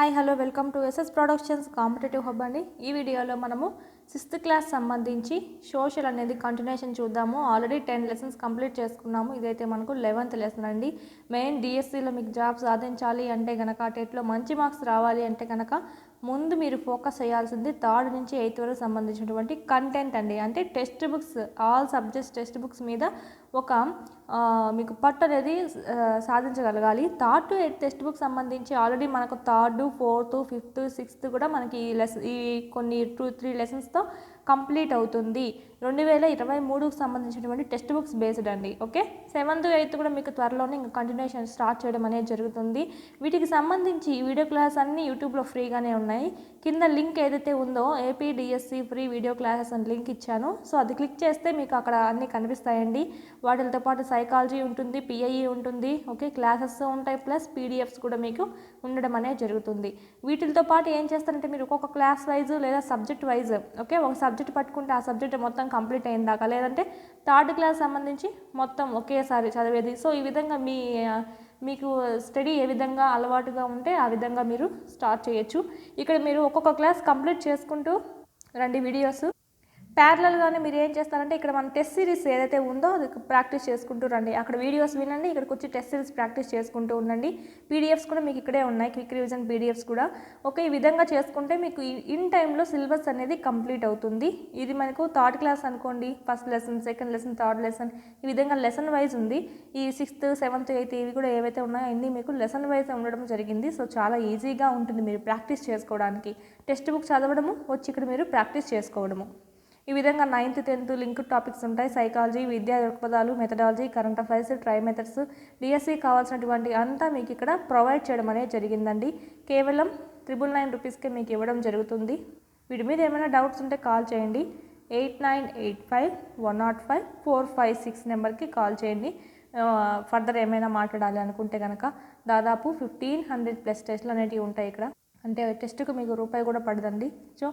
Hi hello welcome to SS productions competitive hub అండి. ఈ వీడియోలో మనము 6th క్లాస్ సంబంధించి సోషల్ అనేది కంటిన్యూషన్ చూద్దాము. ఆల్రెడీ 10 లెసన్స్ కంప్లీట్ చేసుకున్నాము. ఇదైతే మనకు 11th లెసన్ అండి. మెయిన్ డిఎస్సిలో మీకు జాబ్ సాధించాలి అంటే కనుక, టెట్లో మంచి మార్క్స్ రావాలి అంటే కనుక ముందు మీరు ఫోకస్ చేయాల్సింది 3rd నుంచి 8th వరకు సంబంధించినటువంటి కంటెంట్ అండి. అంటే text books, all subjects text books మీద ఒక మీకు పట్టు అనేది సాధించగలగాలి. 3rd to 8th text book సంబంధించి ఆల్రెడీ మనకు 3rd, 4th, 5th, 6th కూడా మనకి ఈ కొన్ని 2-3 లెసన్స్తో కంప్లీట్ అవుతుంది. 2023కు సంబంధించినటువంటి టెక్స్ట్ బుక్స్ బేస్డ్ అండి. ఓకే, 7th, 8th కూడా మీకు త్వరలోనే ఇంకా కంటిన్యూషన్ స్టార్ట్ చేయడం అనేది జరుగుతుంది. వీటికి సంబంధించి వీడియో క్లాస్ అన్నీ యూట్యూబ్లో ఫ్రీగానే ఉన్నాయి. కింద లింక్ ఏదైతే ఉందో ఏపీడిఎస్సి ఫ్రీ వీడియో క్లాసెస్ అని లింక్ ఇచ్చాను. సో అది క్లిక్ చేస్తే మీకు అక్కడ అన్నీ కనిపిస్తాయండి. వాటితో పాటు సైకాలజీ ఉంటుంది, పిఐఈ ఉంటుంది, ఓకే, క్లాసెస్ ఉంటాయి, ప్లస్ పీడిఎఫ్స్ కూడా మీకు ఉండడం అనేది జరుగుతుంది. వీటితో పాటు ఏం చేస్తారంటే మీరు ఒక్కొక్క క్లాస్ వైజ్ లేదా సబ్జెక్ట్ వైజ్, ఓకే, ఒక సబ్జెక్ట్ పట్టుకుంటే ఆ సబ్జెక్ట్ మొత్తం కంప్లీట్ అయిందాక, లేదంటే 3rd క్లాస్ సంబంధించి మొత్తం ఒకేసారి చదివేది. సో ఈ విధంగా మీకు స్టడీ ఏ విధంగా అలవాటుగా ఉంటే ఆ విధంగా మీరు స్టార్ట్ చేయొచ్చు. ఇక్కడ మీరు ఒక్కొక్క క్లాస్ కంప్లీట్ చేసుకుంటూ రండి. వీడియోస్ ప్యారలల్గానే మీరు ఏం చేస్తారంటే ఇక్కడ మన టెస్ట్ సిరీస్ ఏదైతే ఉందో అది ప్రాక్టీస్ చేసుకుంటూ రండి. అక్కడ వీడియోస్ వినండి, ఇక్కడికి వచ్చి టెస్ట్ సిరీస్ ప్రాక్టీస్ చేసుకుంటూ ఉండండి. పీడిఎఫ్స్ కూడా మీకు ఇక్కడే ఉన్నాయి, క్విక్ రివిజన్ పీడిఎఫ్స్ కూడా. ఓకే, ఈ విధంగా చేసుకుంటే మీకు ఇన్ టైంలో సిలబస్ అనేది కంప్లీట్ అవుతుంది. ఇది మనకు 3rd క్లాస్ అనుకోండి, first lesson, second lesson, 3rd lesson, ఈ విధంగా లెసన్ వైజ్ ఉంది. ఈ 6th, 7th, 8th ఇవి కూడా ఏవైతే ఉన్నాయో అన్నీ మీకు లెసన్ వైజ్ ఉండడం జరిగింది. సో చాలా ఈజీగా ఉంటుంది మీరు ప్రాక్టీస్ చేసుకోవడానికి. టెక్స్ట్ బుక్ చదవడము, వచ్చి ఇక్కడ మీరు ప్రాక్టీస్ చేసుకోవడము. ఈ విధంగా 9th, 10th లింక్ టాపిక్స్ ఉంటాయి. సైకాలజీ, విద్యా దృక్పథాలు, methodology, current affairs, try methods, DSC కావాల్సినటువంటి అంతా మీకు ఇక్కడ ప్రొవైడ్ చేయడం అనేది జరిగిందండి. కేవలం 999 రూపీస్కే మీకు ఇవ్వడం జరుగుతుంది. వీటి మీద ఏమైనా డౌట్స్ ఉంటే కాల్ చేయండి. 8985-105-456 నెంబర్కి కాల్ చేయండి. ఫర్దర్ ఏమైనా మాట్లాడాలి అనుకుంటే కనుక దాదాపు 1500+ టెస్ట్లు అనేటివి ఉంటాయి ఇక్కడ. అంటే టెస్ట్కు మీకు రూపాయి కూడా పడదండి. సో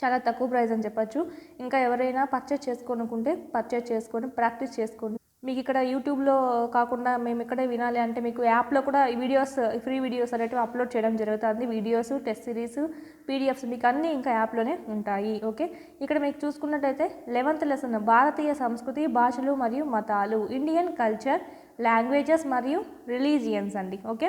చాలా తక్కువ ప్రైస్ అని చెప్పచ్చు. ఇంకా ఎవరైనా పర్చేస్ చేసుకోనుకుంటే పర్చేస్ చేసుకొని ప్రాక్టీస్ చేసుకోండి. మీకు ఇక్కడ యూట్యూబ్లో కాకుండా మేము ఇక్కడే వినాలి అంటే మీకు యాప్లో కూడా వీడియోస్, ఫ్రీ వీడియోస్ అనేటివి అప్లోడ్ చేయడం జరుగుతుంది. వీడియోస్, టెస్ట్ సిరీస్, పీడిఎఫ్స్ మీకు అన్నీ ఇంకా యాప్లోనే ఉంటాయి. ఓకే, ఇక్కడ మీకు చూసుకున్నట్టయితే 11th లెసన్ భారతీయ సంస్కృతి, భాషలు మరియు మతాలు, ఇండియన్ కల్చర్, లాంగ్వేజెస్ మరియు రిలీజియన్స్ అండి. ఓకే,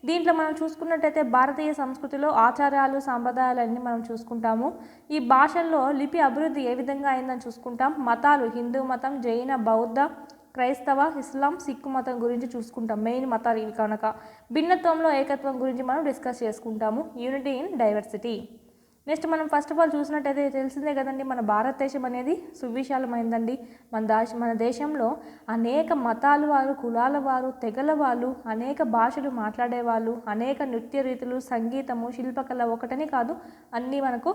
దీంట్లో మనం చూసుకున్నట్టయితే భారతీయ సంస్కృతిలో ఆచారాలు, సాంప్రదాయాలన్నీ మనం చూసుకుంటాము. ఈ భాషల్లో లిపి అభివృద్ధి ఏ విధంగా అయిందని చూసుకుంటాం. మతాలు హిందూ మతం, జైన, బౌద్ధ, క్రైస్తవ, ఇస్లాం, సిక్కు మతం గురించి చూసుకుంటాం. మెయిన్ మతాలు ఇవి కనుక. భిన్నత్వంలో ఏకత్వం గురించి మనం డిస్కస్ చేసుకుంటాము. Unity in diversity. నెక్స్ట్ మనం ఫస్ట్ ఆఫ్ ఆల్ చూసినట్టయితే తెలిసిందే కదండి, మన భారతదేశం అనేది సువిశాలమైందండి. మన దేశంలో అనేక మతాల వారు, కులాల వారు, తెగల వాళ్ళు, అనేక భాషలు మాట్లాడేవాళ్ళు, అనేక నృత్య రీతులు, సంగీతము, శిల్పకళ ఒకటని కాదు, అన్నీ మనకు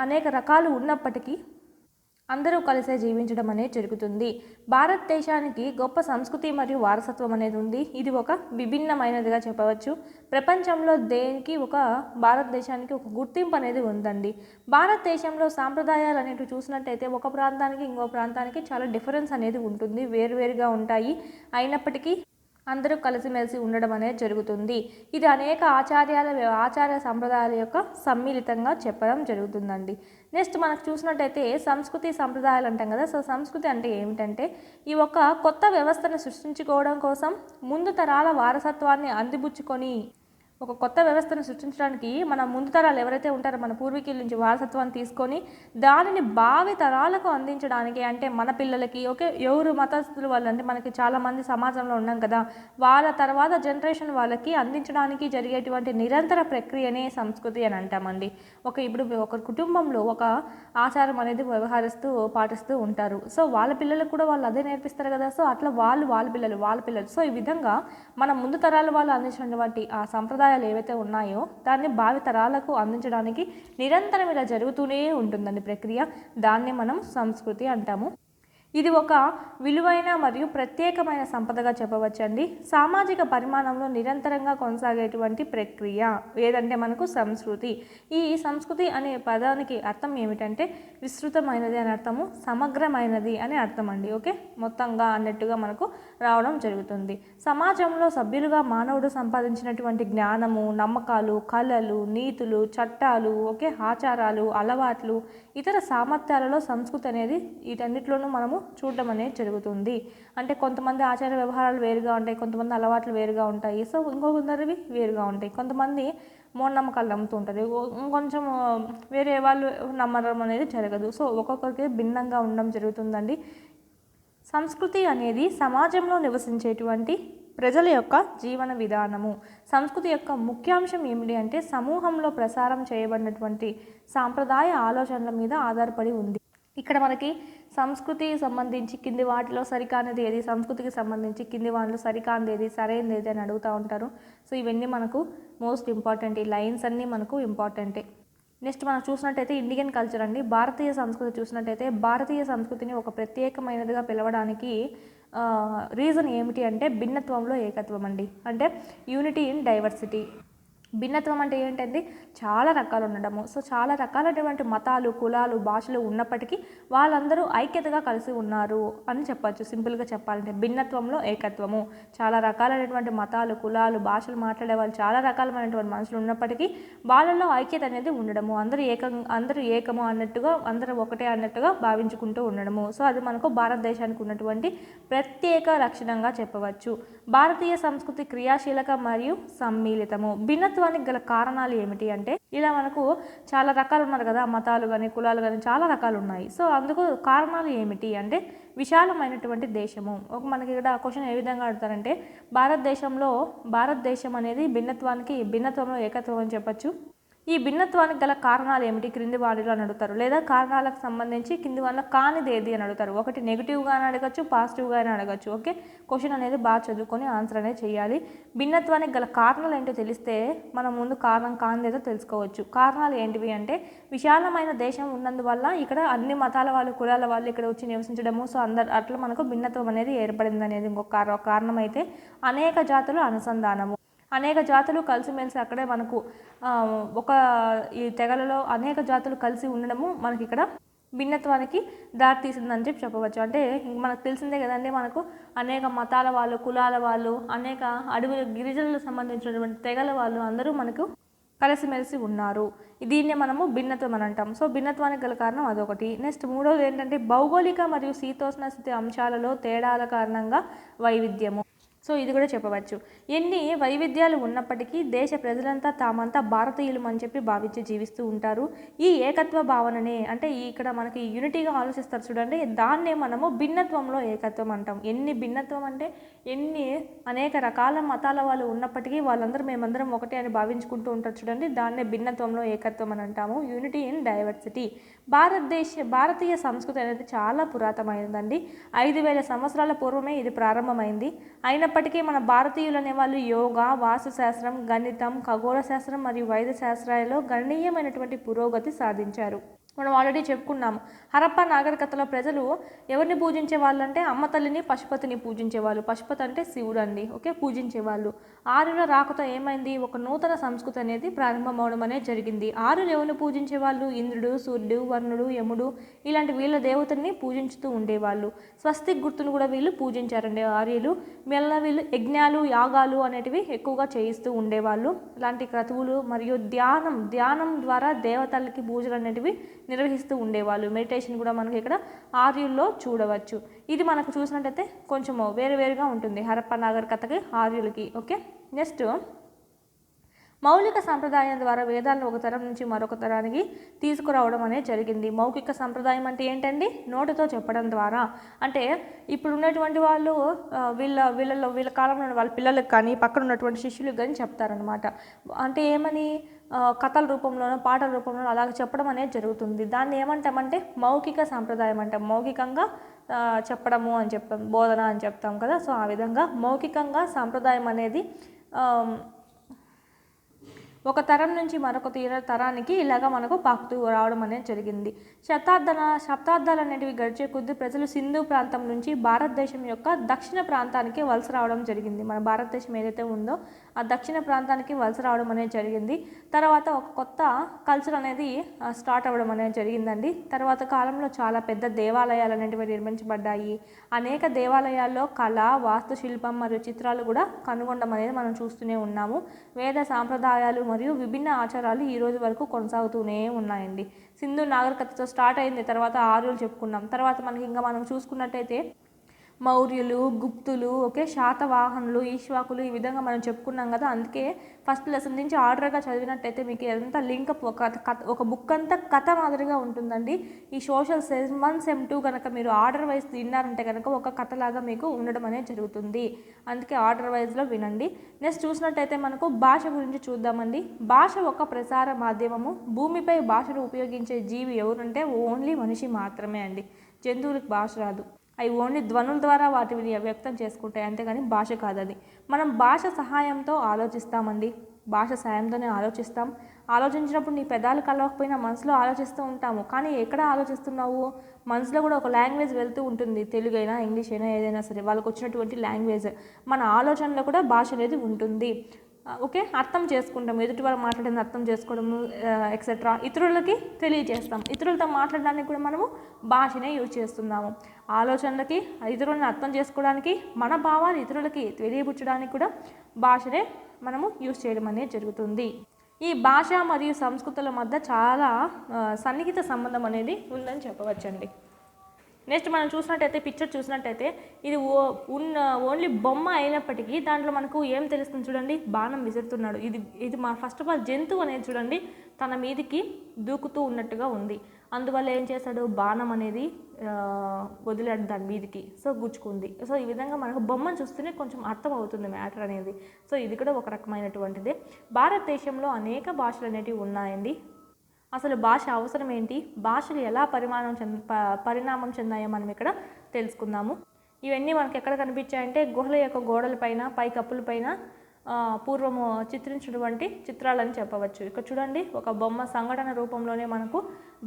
అనేక రకాలు ఉన్నప్పటికీ అందరూ కలిసే జీవించడం అనేది జరుగుతుంది. భారతదేశానికి గొప్ప సంస్కృతి మరియు వారసత్వం అనేది ఉంది. ఇది ఒక విభిన్నమైనదిగా చెప్పవచ్చు. ప్రపంచంలో దేనికి ఒక భారతదేశానికి ఒక గుర్తింపు అనేది ఉందండి. భారతదేశంలో సాంప్రదాయాలు అనేవి చూసినట్టయితే ఒక ప్రాంతానికి ఇంకో ప్రాంతానికి చాలా డిఫరెన్స్ అనేది ఉంటుంది, వేరువేరుగా ఉంటాయి. అయినప్పటికీ అందరూ కలిసిమెలిసి ఉండడం అనేది జరుగుతుంది. ఇది అనేక ఆచార సంప్రదాయాల యొక్క సమ్మిళితంగా చెప్పడం జరుగుతుందండి. నెక్స్ట్ మనకు చూసినట్టయితే సంస్కృతి, సంప్రదాయాలు అంటాం కదా. సో సంస్కృతి అంటే ఏమిటంటే ఈ ఒక కొత్త వ్యవస్థను సృష్టించుకోవడం కోసం ముందు తరాల వారసత్వాన్ని అందిపుచ్చుకొని ఒక కొత్త వ్యవస్థను సృష్టించడానికి మన ముందు తరాలు ఎవరైతే ఉంటారో మన పూర్వీకుల నుంచి వారసత్వాన్ని తీసుకొని దానిని భావి తరాలకు అందించడానికి, అంటే మన పిల్లలకి, ఓకే, ఎవరు మతస్థులు వాళ్ళు అంటే మనకి చాలామంది సమాజంలో ఉన్నాం కదా, వాళ్ళ తర్వాత జనరేషన్ వాళ్ళకి అందించడానికి జరిగేటువంటి నిరంతర ప్రక్రియనే సంస్కృతి అని అంటామండి. ఇప్పుడు ఒక కుటుంబంలో ఒక ఆచారం అనేది పాటిస్తూ ఉంటారు. సో వాళ్ళ పిల్లలకు కూడా వాళ్ళు అదే నేర్పిస్తారు కదా. సో అట్లా వాళ్ళ పిల్లలు సో ఈ విధంగా మన ముందు తరాల వాళ్ళు అందించినటువంటి ఆ సంప్రదాయాలు ఏవైతే ఉన్నాయో దాన్ని భావి తరాలకు అందించడానికి నిరంతరం ఇలా జరుగుతూనే ఉంటుందండి ప్రక్రియ. దాన్నే మనం సంస్కృతి అంటాము. ఇది ఒక విలువైన మరియు ప్రత్యేకమైన సంపదగా చెప్పవచ్చండి. సామాజిక పరిమాణంలో నిరంతరంగా కొనసాగేటువంటి ప్రక్రియ ఏదంటే మనకు సంస్కృతి. ఈ సంస్కృతి అనే పదానికి అర్థం ఏమిటంటే విస్తృతమైనది అని అర్థము, సమగ్రమైనది అని అర్థం అండి. ఓకే, మొత్తంగా అన్నట్టుగా మనకు రావడం జరుగుతుంది. సమాజంలో సభ్యులుగా మానవుడు సంపాదించినటువంటి జ్ఞానము, నమ్మకాలు, కళలు, నీతులు, చట్టాలు, ఓకే, ఆచారాలు, అలవాట్లు, ఇతర సామర్థ్యాలలో సంస్కృతి అనేది వీటన్నిటిలోనూ మనము చూడడం అనేది జరుగుతుంది. అంటే కొంతమంది ఆచార వ్యవహారాలు వేరుగా ఉంటాయి, కొంతమంది అలవాట్లు వేరుగా ఉంటాయి, సో ఇంకొందరివి వేరుగా ఉంటాయి. కొంతమంది మూఢనమ్మకాలు నమ్ముతూ ఉంటారు, ఇంకొంచెం వేరే వాళ్ళు నమ్మడం అనేది జరగదు. సో ఒక్కొక్కరికి భిన్నంగా ఉండడం జరుగుతుందండి. సంస్కృతి అనేది సమాజంలో నివసించేటువంటి ప్రజల యొక్క జీవన విధానము. సంస్కృతి యొక్క ముఖ్యాంశం ఏమిటి అంటే సమూహంలో ప్రసారం చేయబడినటువంటి సాంప్రదాయ ఆలోచనల మీద ఆధారపడి ఉంది. ఇక్కడ మనకి సంస్కృతికి సంబంధించి కింది వాటిలో సరికానిది ఏది, సంస్కృతికి సంబంధించి కింది వాటిలో సరికానిది ఏది, సరైనది ఏది అని అడుగుతూ ఉంటారు. సో ఇవన్నీ మనకు మోస్ట్ ఇంపార్టెంట్, ఈ లైన్స్ అన్నీ మనకు ఇంపార్టెంటే. నెక్స్ట్ మనం చూసినట్టయితే ఇండియన్ కల్చర్ అండి. భారతీయ సంస్కృతి చూసినట్టయితే భారతీయ సంస్కృతిని ఒక ప్రత్యేకమైనదిగా పిలవడానికి రీజన్ ఏమిటి అంటే భిన్నత్వంలో ఏకత్వం అండి. అంటే యూనిటీ ఇన్ డైవర్సిటీ. భిన్నత్వం అంటే ఏంటంటే చాలా రకాలు ఉండడము. సో చాలా రకాలైనటువంటి మతాలు, కులాలు, భాషలు ఉన్నప్పటికీ వాళ్ళందరూ ఐక్యతగా కలిసి ఉన్నారు అని చెప్పచ్చు. సింపుల్గా చెప్పాలంటే భిన్నత్వంలో ఏకత్వము. చాలా రకాలైనటువంటి మతాలు, కులాలు, భాషలు మాట్లాడే వాళ్ళు చాలా రకాలైనటువంటి మనుషులు ఉన్నప్పటికీ వాళ్ళలో ఐక్యత అనేది ఉండడము, అందరూ ఏకము అన్నట్టుగా, అందరూ ఒకటే అన్నట్టుగా భావించుకుంటూ ఉండడము. సో అది మనకు భారతదేశానికి ఉన్నటువంటి ప్రత్యేక లక్షణంగా చెప్పవచ్చు. భారతీయ సంస్కృతి క్రియాశీలక మరియు సమ్మిళితము. భిన్నత్వానికి గల కారణాలు ఏమిటి అంటే ఇలా మనకు చాలా రకాలు ఉన్నారు కదా, మతాలు కానీ కులాలు కానీ చాలా రకాలు ఉన్నాయి. సో అందుకు కారణాలు ఏమిటి అంటే విశాలమైనటువంటి దేశము. మనకి ఇక్కడ క్వశ్చన్ ఏ విధంగా అడుగుతారంటే భారతదేశం అనేది భిన్నత్వంలో ఏకత్వం అని చెప్పచ్చు. ఈ భిన్నత్వానికి గల కారణాలు ఏమిటి క్రింది వాటిలో అని అడుగుతారు. లేదా కారణాలకు సంబంధించి కింది వాళ్ళ కానిది ఏది అని అడుగుతారు. ఒకటి నెగిటివ్గా అని అడగచ్చు, పాజిటివ్గా అని అడగచ్చు. ఓకే, క్వశ్చన్ అనేది బాగా చదువుకొని ఆన్సర్ అనేది చేయాలి. భిన్నత్వానికి గల కారణాలు ఏంటో తెలిస్తే మనం ముందు కారణం కానిదేదో తెలుసుకోవచ్చు. కారణాలు ఏంటివి అంటే విశాలమైన దేశం ఉన్నందువల్ల ఇక్కడ అన్ని మతాల వాళ్ళు, కులాల వాళ్ళు ఇక్కడ వచ్చి నివసించడము. సో అట్లా మనకు భిన్నత్వం అనేది ఏర్పడింది అనేది ఇంకొక కారణం అయితే అనేక జాతుల అనుసంధానము. అనేక జాతులు కలిసిమెలిసి అక్కడే మనకు ఈ తెగలలో అనేక జాతులు కలిసి ఉండడము మనకి ఇక్కడ భిన్నత్వానికి దారి తీసిందని చెప్పవచ్చు. అంటే మనకు తెలిసిందే కదండి, మనకు అనేక మతాల వాళ్ళు, కులాల వాళ్ళు, అనేక అడవి గిరిజనులకు సంబంధించినటువంటి తెగల వాళ్ళు అందరూ మనకు కలిసిమెలిసి ఉన్నారు. దీన్నే మనము భిన్నత్వం అని అంటాం. సో భిన్నత్వానికి గల కారణం అదొకటి. నెక్స్ట్ మూడవది ఏంటంటే భౌగోళిక మరియు శీతోష్ణ స్థితి అంశాలలో తేడాల కారణంగా వైవిధ్యము. సో ఇది కూడా చెప్పవచ్చు. ఎన్ని వైవిధ్యాలు ఉన్నప్పటికీ దేశ ప్రజలంతా తామంతా భారతీయులు అని చెప్పి భావించి జీవిస్తూ ఉంటారు. ఈ ఏకత్వ భావననే అంటే ఇక్కడ మనకి యూనిటీగా ఆలోచిస్తారు చూడండి, దాన్నే మనము భిన్నత్వంలో ఏకత్వం అంటాం. భిన్నత్వం అంటే అనేక రకాల మతాల వాళ్ళు ఉన్నప్పటికీ మేమందరం ఒకటే అని భావించుకుంటూ ఉంటారు చూడండి, దాన్నే భిన్నత్వంలో ఏకత్వం అని అంటాము. Unity in diversity. భారతీయ సంస్కృతి అనేది చాలా పురాతనమైనదండి. 5000 సంవత్సరాల పూర్వమే ఇది ప్రారంభమైంది. అయినప్పటికీ మన భారతీయులు అనేవాళ్ళు యోగా, వాస్తుశాస్త్రం, గణితం, ఖగోళ శాస్త్రం మరియు వైద్య శాస్త్రాలలో గణనీయమైనటువంటి పురోగతి సాధించారు. మనం ఆల్రెడీ చెప్పుకున్నాము. హరప్పా నాగరికతలో ప్రజలు ఎవరిని పూజించే వాళ్ళు అంటే అమ్మ తల్లిని, పశుపతిని పూజించేవాళ్ళు. పశుపతి అంటే శివుడు అండి. ఓకే, పూజించేవాళ్ళు. ఆర్యుల రాకతో ఏమైంది, ఒక నూతన సంస్కృతి అనేది ప్రారంభమవడం అనేది జరిగింది. ఆర్యులు ఎవరిని పూజించేవాళ్ళు, ఇంద్రుడు, సూర్యుడు, వరుణుడు, యముడు ఇలాంటి వీళ్ళ దేవతల్ని పూజించుతూ ఉండేవాళ్ళు. స్వస్తిక్ గుర్తును కూడా వీళ్ళు పూజించారండి ఆర్యులు. వీళ్ళు యజ్ఞాలు, యాగాలు అనేటివి ఎక్కువగా చేయిస్తూ ఉండేవాళ్ళు. ఇలాంటి క్రతువులు మరియు ధ్యానం ద్వారా దేవతలకి పూజలు అనేటివి నిర్వహిస్తూ ఉండేవాళ్ళు. మెడిటేషన్ కూడా మనకి ఇక్కడ ఆర్యుల్లో చూడవచ్చు. ఇది మనకు చూసినట్టయితే కొంచెం వేరుగా ఉంటుంది హరప్పా నాగరికతకి, ఆర్యులకి. ఓకే, నెక్స్ట్ మౌలిక సంప్రదాయం ద్వారా వేదాలను ఒక తరం నుంచి మరొక తరానికి తీసుకురావడం అనేది జరిగింది. మౌఖిక సంప్రదాయం అంటే ఏంటండి, నోటితో చెప్పడం ద్వారా. అంటే ఇప్పుడు ఉన్నటువంటి వాళ్ళు వీళ్ళ కాలంలో వాళ్ళ పిల్లలకు కానీ పక్కన ఉన్నటువంటి శిష్యులకు కానీ చెప్తారనమాట. అంటే ఏమని, కథల రూపంలోనో పాటల రూపంలోనో అలాగ చెప్పడం అనేది జరుగుతుంది. దాన్ని ఏమంటామంటే మౌఖిక సంప్రదాయం అంటాం. మౌఖికంగా చెప్పడము అని చెప్తాం, బోధన అని చెప్తాం కదా. సో ఆ విధంగా మౌఖికంగా సంప్రదాయం అనేది ఒక తరం నుంచి మరొక తరానికి ఇలాగా మనకు పాకుతూ రావడం అనేది జరిగింది. శతాబ్దాలు అనేటివి గడిచే కొద్దీ ప్రజలు సింధు ప్రాంతం నుంచి భారతదేశం యొక్క దక్షిణ ప్రాంతానికి వలస రావడం జరిగింది. మన భారతదేశం ఏదైతే ఉందో ఆ దక్షిణ ప్రాంతానికి వలస రావడం అనేది జరిగింది. తర్వాత ఒక కొత్త కల్చర్ అనేది స్టార్ట్ అవ్వడం అనేది జరిగిందండి. తర్వాత కాలంలో చాలా పెద్ద దేవాలయాలు అనేటివి నిర్మించబడ్డాయి. అనేక దేవాలయాల్లో కళ, వాస్తుశిల్పం మరియు చిత్రాలు కూడా కనుగొనడం అనేది మనం చూస్తూనే ఉన్నాము. వేద సాంప్రదాయాలు మరియు విభిన్న ఆచారాలు ఈ రోజు వరకు కొనసాగుతూనే ఉన్నాయండి. సింధు నాగరికతతో స్టార్ట్ అయింది, తర్వాత ఆర్యులు చెప్పుకున్నాం. తర్వాత మనకి ఇంకా మనం చూసుకున్నట్టయితే మౌర్యులు, గుప్తులు, శాతవాహనులు, ఈశ్వాకులు, ఈ విధంగా మనం చెప్పుకున్నాం కదా. అందుకే ఫస్ట్ లెసన్ నుంచి ఆర్డర్గా చదివినట్టయితే మీకు ఎంత లింకప్ ఒక బుక్ అంతా కథ మాదిరిగా ఉంటుందండి. ఈ సోషల్ సెమ్ 1 సెమ్ 2 కనుక మీరు ఆర్డర్ వైజ్ విన్నారంటే కనుక ఒక కథలాగా మీకు ఉండడం అనేది జరుగుతుంది. అందుకే ఆర్డర్ వైజ్లో వినండి. నెక్స్ట్ చూసినట్టయితే మనకు భాష గురించి చూద్దామండి. భాష ఒక ప్రసార మాధ్యమము. భూమిపై భాషను ఉపయోగించే జీవి ఎవరంటే ఓన్లీ మనిషి మాత్రమే అండి. జంతువులకు భాష రాదు. అవి ఓన్లీ ధ్వనుల ద్వారా వాటిని వ్యక్తం చేసుకుంటాయి, అంతేగాని భాష కాదది. మనం భాష సహాయంతో ఆలోచిస్తామండి. భాష సహాయంతోనే ఆలోచిస్తాం. ఆలోచించినప్పుడు నీ పెదాలు కలవకపోయినా మనసులో ఆలోచిస్తూ ఉంటాము. కానీ ఎక్కడ ఆలోచిస్తున్నావు? మనసులో కూడా ఒక లాంగ్వేజ్ వెళ్తూ ఉంటుంది. తెలుగు అయినా, ఇంగ్లీష్ అయినా, ఏదైనా సరే వాళ్ళకు వచ్చినటువంటి లాంగ్వేజ్. మన ఆలోచనలో కూడా భాష అనేది ఉంటుంది. అర్థం చేసుకుంటాం. ఎదుటి వాళ్ళు మాట్లాడింది అర్థం చేసుకోవడము ఎక్సెట్రా. ఇతరులకి తెలియజేస్తాం. ఇతరులతో మాట్లాడడానికి కూడా మనము భాషనే యూజ్ చేస్తున్నాము. ఆలోచనలకి, ఇతరులను అర్థం చేసుకోవడానికి, మన భావాలు ఇతరులకి తెలియపుచ్చడానికి కూడా భాషనే మనము యూజ్ చేయడం అనేది జరుగుతుంది. ఈ భాష మరియు సంస్కృతుల మధ్య చాలా సన్నిహిత సంబంధం అనేది ఉందని చెప్పవచ్చండి. నెక్స్ట్ మనం చూసినట్టయితే పిక్చర్ చూసినట్టయితే ఇది ఓన్లీ బొమ్మ అయినప్పటికీ దాంట్లో మనకు ఏం తెలుస్తుంది చూడండి. బాణం విసురుతున్నాడు. ఇది మా ఫస్ట్ ఆఫ్ ఆల్ జంతువు అనేది చూడండి తన మీదికి దూకుతూ ఉన్నట్టుగా ఉంది. అందువల్ల ఏం చేశాడు? బాణం అనేది వదిలాడు దాని మీదికి. సో గుచ్చుకుంది. సో ఈ విధంగా మనకు బొమ్మను చూస్తేనే కొంచెం అర్థం అవుతుంది మ్యాటర్ అనేది. సో ఇది కూడా ఒక రకమైనటువంటిదే. భారతదేశంలో అనేక భాషలు అనేటివి ఉన్నాయండి. అసలు భాష అవసరం ఏంటి? భాషలు ఎలా పరిణామం చెందాయో మనం ఇక్కడ తెలుసుకుందాము. ఇవన్నీ మనకు ఎక్కడ కనిపించాయంటే గుహల యొక్క గోడలపైన, పైకప్పులపైన పూర్వము చిత్రించినటువంటి చిత్రాలని చెప్పవచ్చు. ఇక్కడ చూడండి ఒక బొమ్మ సంఘటన రూపంలోనే మనకు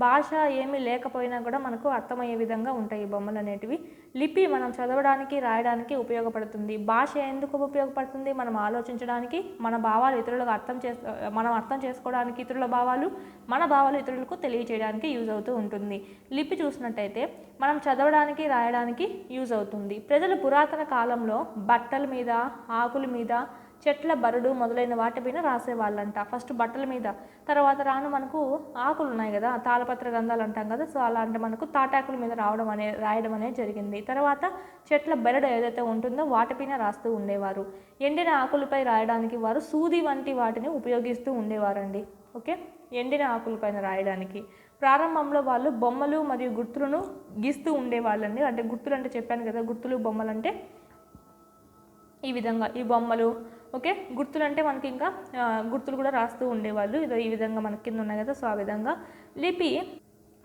భాష ఏమీ లేకపోయినా కూడా మనకు అర్థమయ్యే విధంగా ఉంటాయి ఈ బొమ్మలు అనేటివి. లిపి మనం చదవడానికి, రాయడానికి ఉపయోగపడుతుంది. భాష ఎందుకు ఉపయోగపడుతుంది? మనం ఆలోచించడానికి, మన భావాలు ఇతరులకు మనం అర్థం చేసుకోవడానికి ఇతరుల భావాలు, మన భావాలు ఇతరులకు తెలియచేయడానికి యూజ్ అవుతూ ఉంటుంది. లిపి చూసినట్టయితే మనం చదవడానికి, రాయడానికి యూజ్ అవుతుంది. ప్రజలు పురాతన కాలంలో బట్టల మీద, ఆకుల మీద, చెట్ల బరుడు మొదలైన వాటిపైన రాసేవాళ్ళంట. ఫస్ట్ బట్టల మీద, తర్వాత రాను మనకు ఆకులు ఉన్నాయి కదా, తాళపత్ర గంధాలు అంటాం కదా. సో అలాంటి మనకు తాటాకుల మీద రాయడం అనేది జరిగింది. తర్వాత చెట్ల బెరడు ఏదైతే ఉంటుందో వాటిపైన రాస్తూ ఉండేవారు. ఎండిన ఆకులపై రాయడానికి వారు సూది వంటి వాటిని ఉపయోగిస్తూ ఉండేవారండి. ఎండిన ఆకులపైన రాయడానికి ప్రారంభంలో వాళ్ళు బొమ్మలు మరియు గుర్తులను గీస్తూ ఉండేవాళ్ళండి. అంటే గుర్తులు అంటే చెప్పాను కదా, గుర్తులు బొమ్మలు అంటే ఈ విధంగా ఈ బొమ్మలు గుర్తులు అంటే మనకి ఇంకా గుర్తులు కూడా రాస్తూ ఉండేవాళ్ళు. ఇదో ఈ విధంగా మనకి కింద ఉన్నాయి కదా. సో ఆ విధంగా లిపి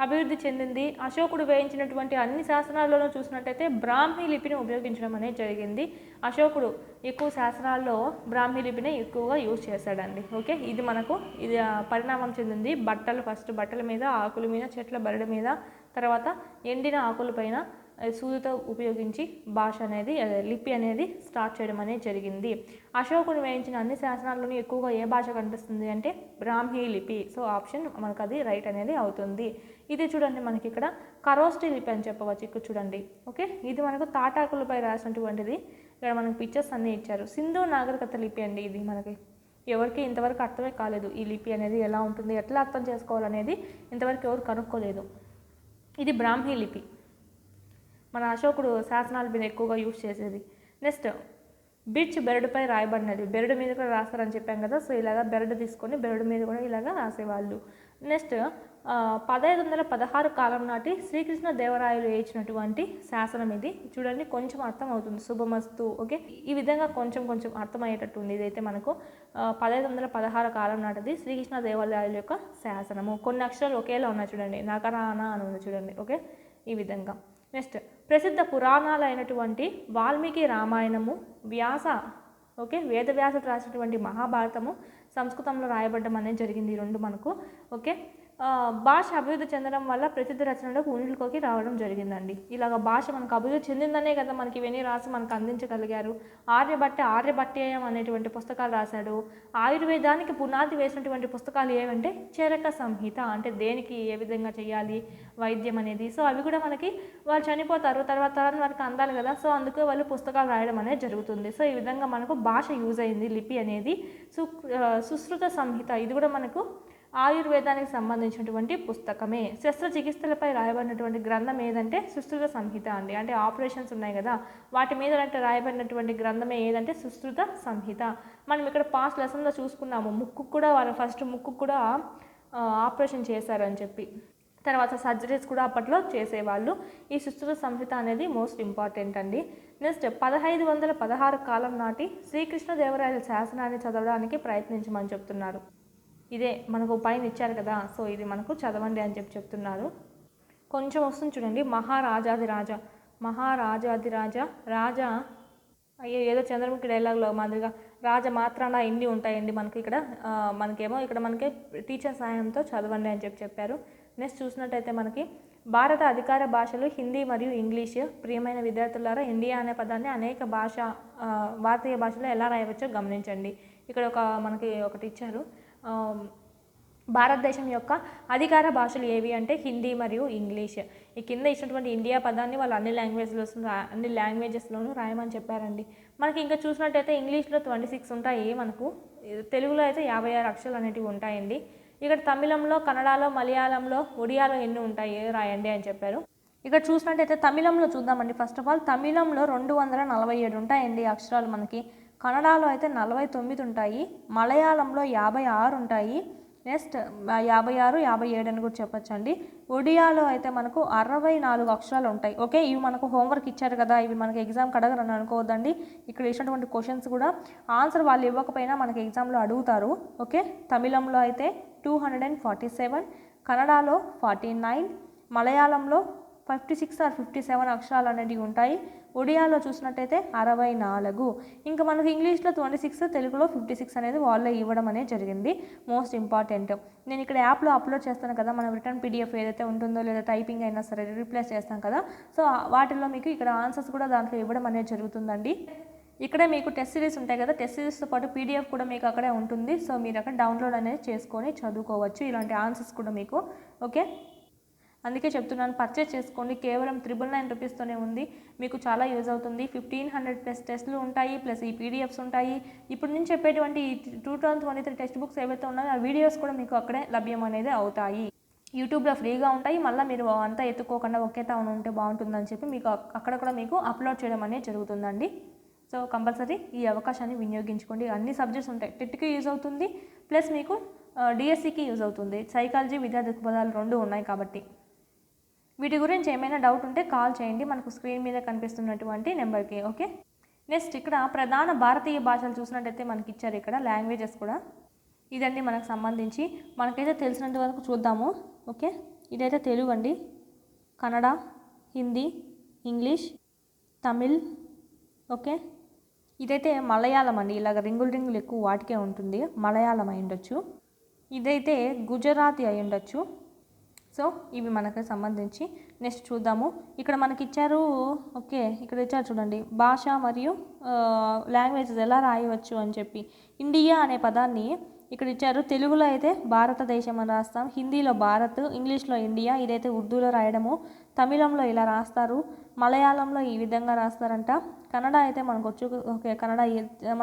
అభివృద్ధి చెందింది. అశోకుడు వేయించినటువంటి అన్ని శాసనాల్లోనూ చూసినట్టయితే బ్రాహ్మీ లిపిని ఉపయోగించడం అనేది జరిగింది. అశోకుడు ఎక్కువ శాసనాల్లో బ్రాహ్మీ లిపిని ఎక్కువగా యూజ్ చేశాడండి. ఇది మనకు ఇది పరిణామం చెందింది. ఫస్ట్ బట్టల మీద, ఆకుల మీద, చెట్ల బరడు మీద, తర్వాత ఎండిన ఆకులపైన సూదితో ఉపయోగించి భాష అనేది లిపి అనేది స్టార్ట్ చేయడం అనేది జరిగింది. అశోకుని వేయించిన అన్ని శాసనాల్లోనూ ఎక్కువగా ఏ భాష కనిపిస్తుంది అంటే బ్రాహ్మీ లిపి. సో ఆప్షన్ మనకు అది రైట్ అనేది అవుతుంది. ఇది చూడండి మనకి ఇక్కడ ఖరోష్ఠి లిపి అని చెప్పవచ్చు. ఇక్కడ చూడండి ఇది మనకు తాటాకులపై రాసినటువంటిది. ఇక్కడ మనకు పిక్చర్స్ అన్నీ ఇచ్చారు. సింధు నాగరికత లిపి అండి. ఇది మనకి ఎవరికి ఇంతవరకు అర్థమే కాలేదు. ఈ లిపి అనేది ఎలా ఉంటుంది, ఎట్లా అర్థం చేసుకోవాలనేది ఇంతవరకు ఎవరు కనుక్కోలేదు. ఇది బ్రాహ్మీ లిపి, మన అశోకుడు శాసనాల మీద ఎక్కువగా యూజ్ చేసేది. నెక్స్ట్ బిర్చ్ బెరడుపై రాయబడినది. బెరడు మీద కూడా రాస్తారని చెప్పాం కదా. సో ఇలాగా బెరడు తీసుకొని బెరడు మీద కూడా ఇలాగా రాసేవాళ్ళు. నెక్స్ట్ 1516 కాలం నాటి శ్రీకృష్ణ దేవరాయలు వేయించినటువంటి శాసనం ఇది. చూడండి కొంచెం అర్థం అవుతుంది. శుభమస్తు ఈ విధంగా కొంచెం అర్థమయ్యేటట్టు ఉంది. ఇదైతే మనకు 1516 కాలం నాటిది శ్రీకృష్ణ దేవరాయల యొక్క శాసనము. కొన్ని అక్షరాలు ఒకేలా ఉన్నాయి చూడండి. నకరానా అని ఉంది చూడండి. ఈ విధంగా. నెక్స్ట్ ప్రసిద్ధ పురాణాలు అయినటువంటి వాల్మీకి రామాయణము, వ్యాస ఓకే, వేదవ్యాసుడు రాసినటువంటి మహాభారతము సంస్కృతంలో రాయబడ్డం అనేది జరిగింది ఈ రెండు మనకు. ఓకే, భాష అభివృద్ధి చెందడం వల్ల ప్రసిద్ధ రచనలకు ఉనికిలోకి రావడం జరిగిందండి. ఇలాగ భాష మనకు అభివృద్ధి చెందిందనే కదా మనకి ఇవన్నీ రాసి మనకు అందించగలిగారు. ఆర్యభట్టేయం అనేటువంటి పుస్తకాలు రాశాడు. ఆయుర్వేదానికి పునాది వేసినటువంటి పుస్తకాలు ఏవంటే చరక సంహిత, అంటే దేనికి ఏ విధంగా చేయాలి వైద్యం అనేది. సో అవి కూడా మనకి వాళ్ళు చనిపోతారు, తర్వాత తరం వరకు అందాలి కదా, సో అందుకే వాళ్ళు పుస్తకాలు రాయడం అనేది జరుగుతుంది. సో ఈ విధంగా మనకు భాష యూజ్ అయింది, లిపి అనేది. సుశ్రుత సంహిత ఇది కూడా మనకు ఆయుర్వేదానికి సంబంధించినటువంటి పుస్తకమే. శస్త్రచికిత్సలపై రాయబడినటువంటి గ్రంథం ఏదంటే సుశ్రుత సంహిత అండి. అంటే ఆపరేషన్స్ ఉన్నాయి కదా, వాటి మీద రాయబడినటువంటి గ్రంథమే ఏదంటే సుశ్రుత సంహిత. మనం ఇక్కడ పాస్ట్ లెసన్లో చూసుకున్నాము, ముక్కు కూడా వాళ్ళు ఫస్ట్ ముక్కు కూడా ఆపరేషన్ చేశారని చెప్పి, తర్వాత సర్జరీస్ కూడా అప్పట్లో చేసేవాళ్ళు. ఈ సుశ్రుత సంహిత అనేది మోస్ట్ ఇంపార్టెంట్ అండి. నెక్స్ట్ 1516 కాలం నాటి శ్రీకృష్ణదేవరాయల శాసనాన్ని చదవడానికి ప్రయత్నించమని చెప్తున్నారు. ఇదే మనకు పైన ఇచ్చారు కదా, సో ఇది మనకు చదవండి అని చెప్తున్నారు. కొంచెం వస్తుంది చూడండి. మహారాజాదిరాజ రాజా, అయ్యో ఏదో చంద్రముఖి డైలాగ్లో మాదిరిగా రాజ మాత్రాన ఇన్ని ఉంటాయండి మనకి ఇక్కడ. మనకేమో ఇక్కడ మనకి టీచర్ సాయంతో చదవండి అని చెప్పారు. నెక్స్ట్ చూసినట్టయితే మనకి భారత అధికార భాషలు హిందీ మరియు ఇంగ్లీష్. ప్రియమైన విద్యార్థులారా, ఇండియా అనే పదాన్ని అనేక భారతీయ భాషలో ఎలా రాయవచ్చో గమనించండి. ఇక్కడ మనకి ఒకటి ఇచ్చారు. భారతదేశం యొక్క అధికార భాషలు ఏవి అంటే హిందీ మరియు ఇంగ్లీష్. ఈ కింద ఇచ్చినటువంటి ఇండియా పదాన్ని వాళ్ళు అన్ని లాంగ్వేజెస్లోనూ రాయమని చెప్పారండి. మనకి ఇంకా చూసినట్టయితే ఇంగ్లీష్లో 26 ఉంటాయి, మనకు తెలుగులో అయితే 56 అక్షరాలు అనేటివి ఉంటాయండి. ఇక్కడ తమిళంలో, కన్నడలో, మలయాళంలో, ఒడియాలో ఎన్ని ఉంటాయి రాయండి అని చెప్పారు. ఇక్కడ చూసినట్టయితే తమిళంలో చూద్దామండి. ఫస్ట్ ఆఫ్ ఆల్ తమిళంలో 247 ఉంటాయండి అక్షరాలు మనకి. కన్నడలో అయితే 49 ఉంటాయి, మలయాళంలో 56 ఉంటాయి, నెక్స్ట్ 56, 57 అని కూడా చెప్పొచ్చండి. ఒడియాలో అయితే మనకు 64 అక్షరాలు ఉంటాయి. ఓకే, ఇవి మనకు హోంవర్క్ ఇచ్చారు కదా, ఇవి మనకి ఎగ్జామ్కి అడగరని అనుకోవద్దండి. ఇక్కడ ఇచ్చినటువంటి క్వశ్చన్స్ కూడా ఆన్సర్ వాళ్ళు ఇవ్వకపోయినా మనకి ఎగ్జామ్లో అడుగుతారు. ఓకే, తమిళంలో అయితే 247, కన్నడలో 49, మలయాళంలో 56 or 57 అక్షరాలు అనేవి ఉంటాయి. ఒడియాలో చూసినట్టయితే 64. ఇంకా మనకు ఇంగ్లీష్లో 26, తెలుగులో 56 అనేది వాళ్ళే ఇవ్వడం అనేది జరిగింది. Most important. నేను ఇక్కడ యాప్లో అప్లోడ్ చేస్తాను కదా, మనం రిటర్న్ పీడిఎఫ్ ఏదైతే ఉంటుందో లేదా టైపింగ్ అయినా సరే రీప్లేస్ చేస్తాం కదా, సో వాటిల్లో మీకు ఇక్కడ ఆన్సర్స్ కూడా దాంట్లో ఇవ్వడం అనేది జరుగుతుందండి. ఇక్కడే మీకు టెస్ట్ సిరీస్ ఉంటాయి కదా, టెస్ట్ సిరీస్తో పాటు పీడిఎఫ్ కూడా మీకు అక్కడే ఉంటుంది. సో మీరు అక్కడ డౌన్లోడ్ అనేది చేసుకొని చదువుకోవచ్చు ఇలాంటి ఆన్సర్స్ కూడా మీకు. ఓకే, అందుకే చెప్తున్నాను, పర్చేస్ చేసుకోండి. కేవలం 999 రూపీస్తోనే ఉంది, మీకు చాలా యూజ్ అవుతుంది. 1500+ టెస్టులు ఉంటాయి, ప్లస్ ఈ పీడిఎఫ్స్ ఉంటాయి. ఇప్పుడు నేను చెప్పేటువంటి 2023 టెక్స్ట్ బుక్స్ ఏవైతే ఉన్నాయో ఆ వీడియోస్ కూడా మీకు అక్కడే లభ్యం అనేది అవుతాయి. యూట్యూబ్లో ఫ్రీగా ఉంటాయి. మళ్ళీ మీరు అంతా ఎత్తుకోకుండా ఒకే తాను ఉంటే బాగుంటుందని చెప్పి మీకు అక్కడ కూడా మీకు అప్లోడ్ చేయడం అనేది జరుగుతుందండి. సో కంపల్సరీ ఈ అవకాశాన్ని వినియోగించుకోండి. అన్ని సబ్జెక్ట్స్ ఉంటాయి, టెట్కి యూజ్ అవుతుంది, ప్లస్ మీకు డిఎస్సికి యూజ్ అవుతుంది. సైకాలజీ, విద్యా దృక్పథాలు 2 ఉన్నాయి కాబట్టి. వీటి గురించి ఏమైనా డౌట్ ఉంటే కాల్ చేయండి మనకు స్క్రీన్ మీద కనిపిస్తున్నటువంటి నెంబర్కి. ఓకే, నెక్స్ట్ ఇక్కడ ప్రధాన భారతీయ భాషలు చూసినట్టయితే మనకి ఇచ్చారు ఇక్కడ లాంగ్వేజెస్ కూడా. ఇదండి మనకు సంబంధించి మనకైతే తెలిసినంత వరకు చూద్దాము. ఓకే, ఇదైతే తెలుగు అండి, కన్నడ, హిందీ, ఇంగ్లీష్, తమిళ్. ఓకే, ఇదైతే మలయాళం అండి. ఇలాగ రింగులు ఎక్కువ వాటికే ఉంటుంది, మలయాళం అయి ఉండొచ్చు. ఇదైతే గుజరాతీ అయి ఉండొచ్చు. సో ఇవి మనకు సంబంధించి నెక్స్ట్ చూద్దాము. ఇక్కడ మనకి ఇచ్చారు. ఓకే, ఇక్కడ ఇచ్చారు చూడండి, భాష మరియు లాంగ్వేజెస్ ఎలా రాయవచ్చు అని చెప్పి. ఇండియా అనే పదాన్ని ఇక్కడ ఇచ్చారు. తెలుగులో అయితే భారతదేశం అని రాస్తాం, హిందీలో భారత్, ఇంగ్లీష్లో ఇండియా. ఇదైతే ఉర్దూలో రాయడము, తమిళంలో ఇలా రాస్తారు, మలయాళంలో ఈ విధంగా రాస్తారంట. కన్నడ అయితే మనకు వచ్చు. ఓకే, కన్నడ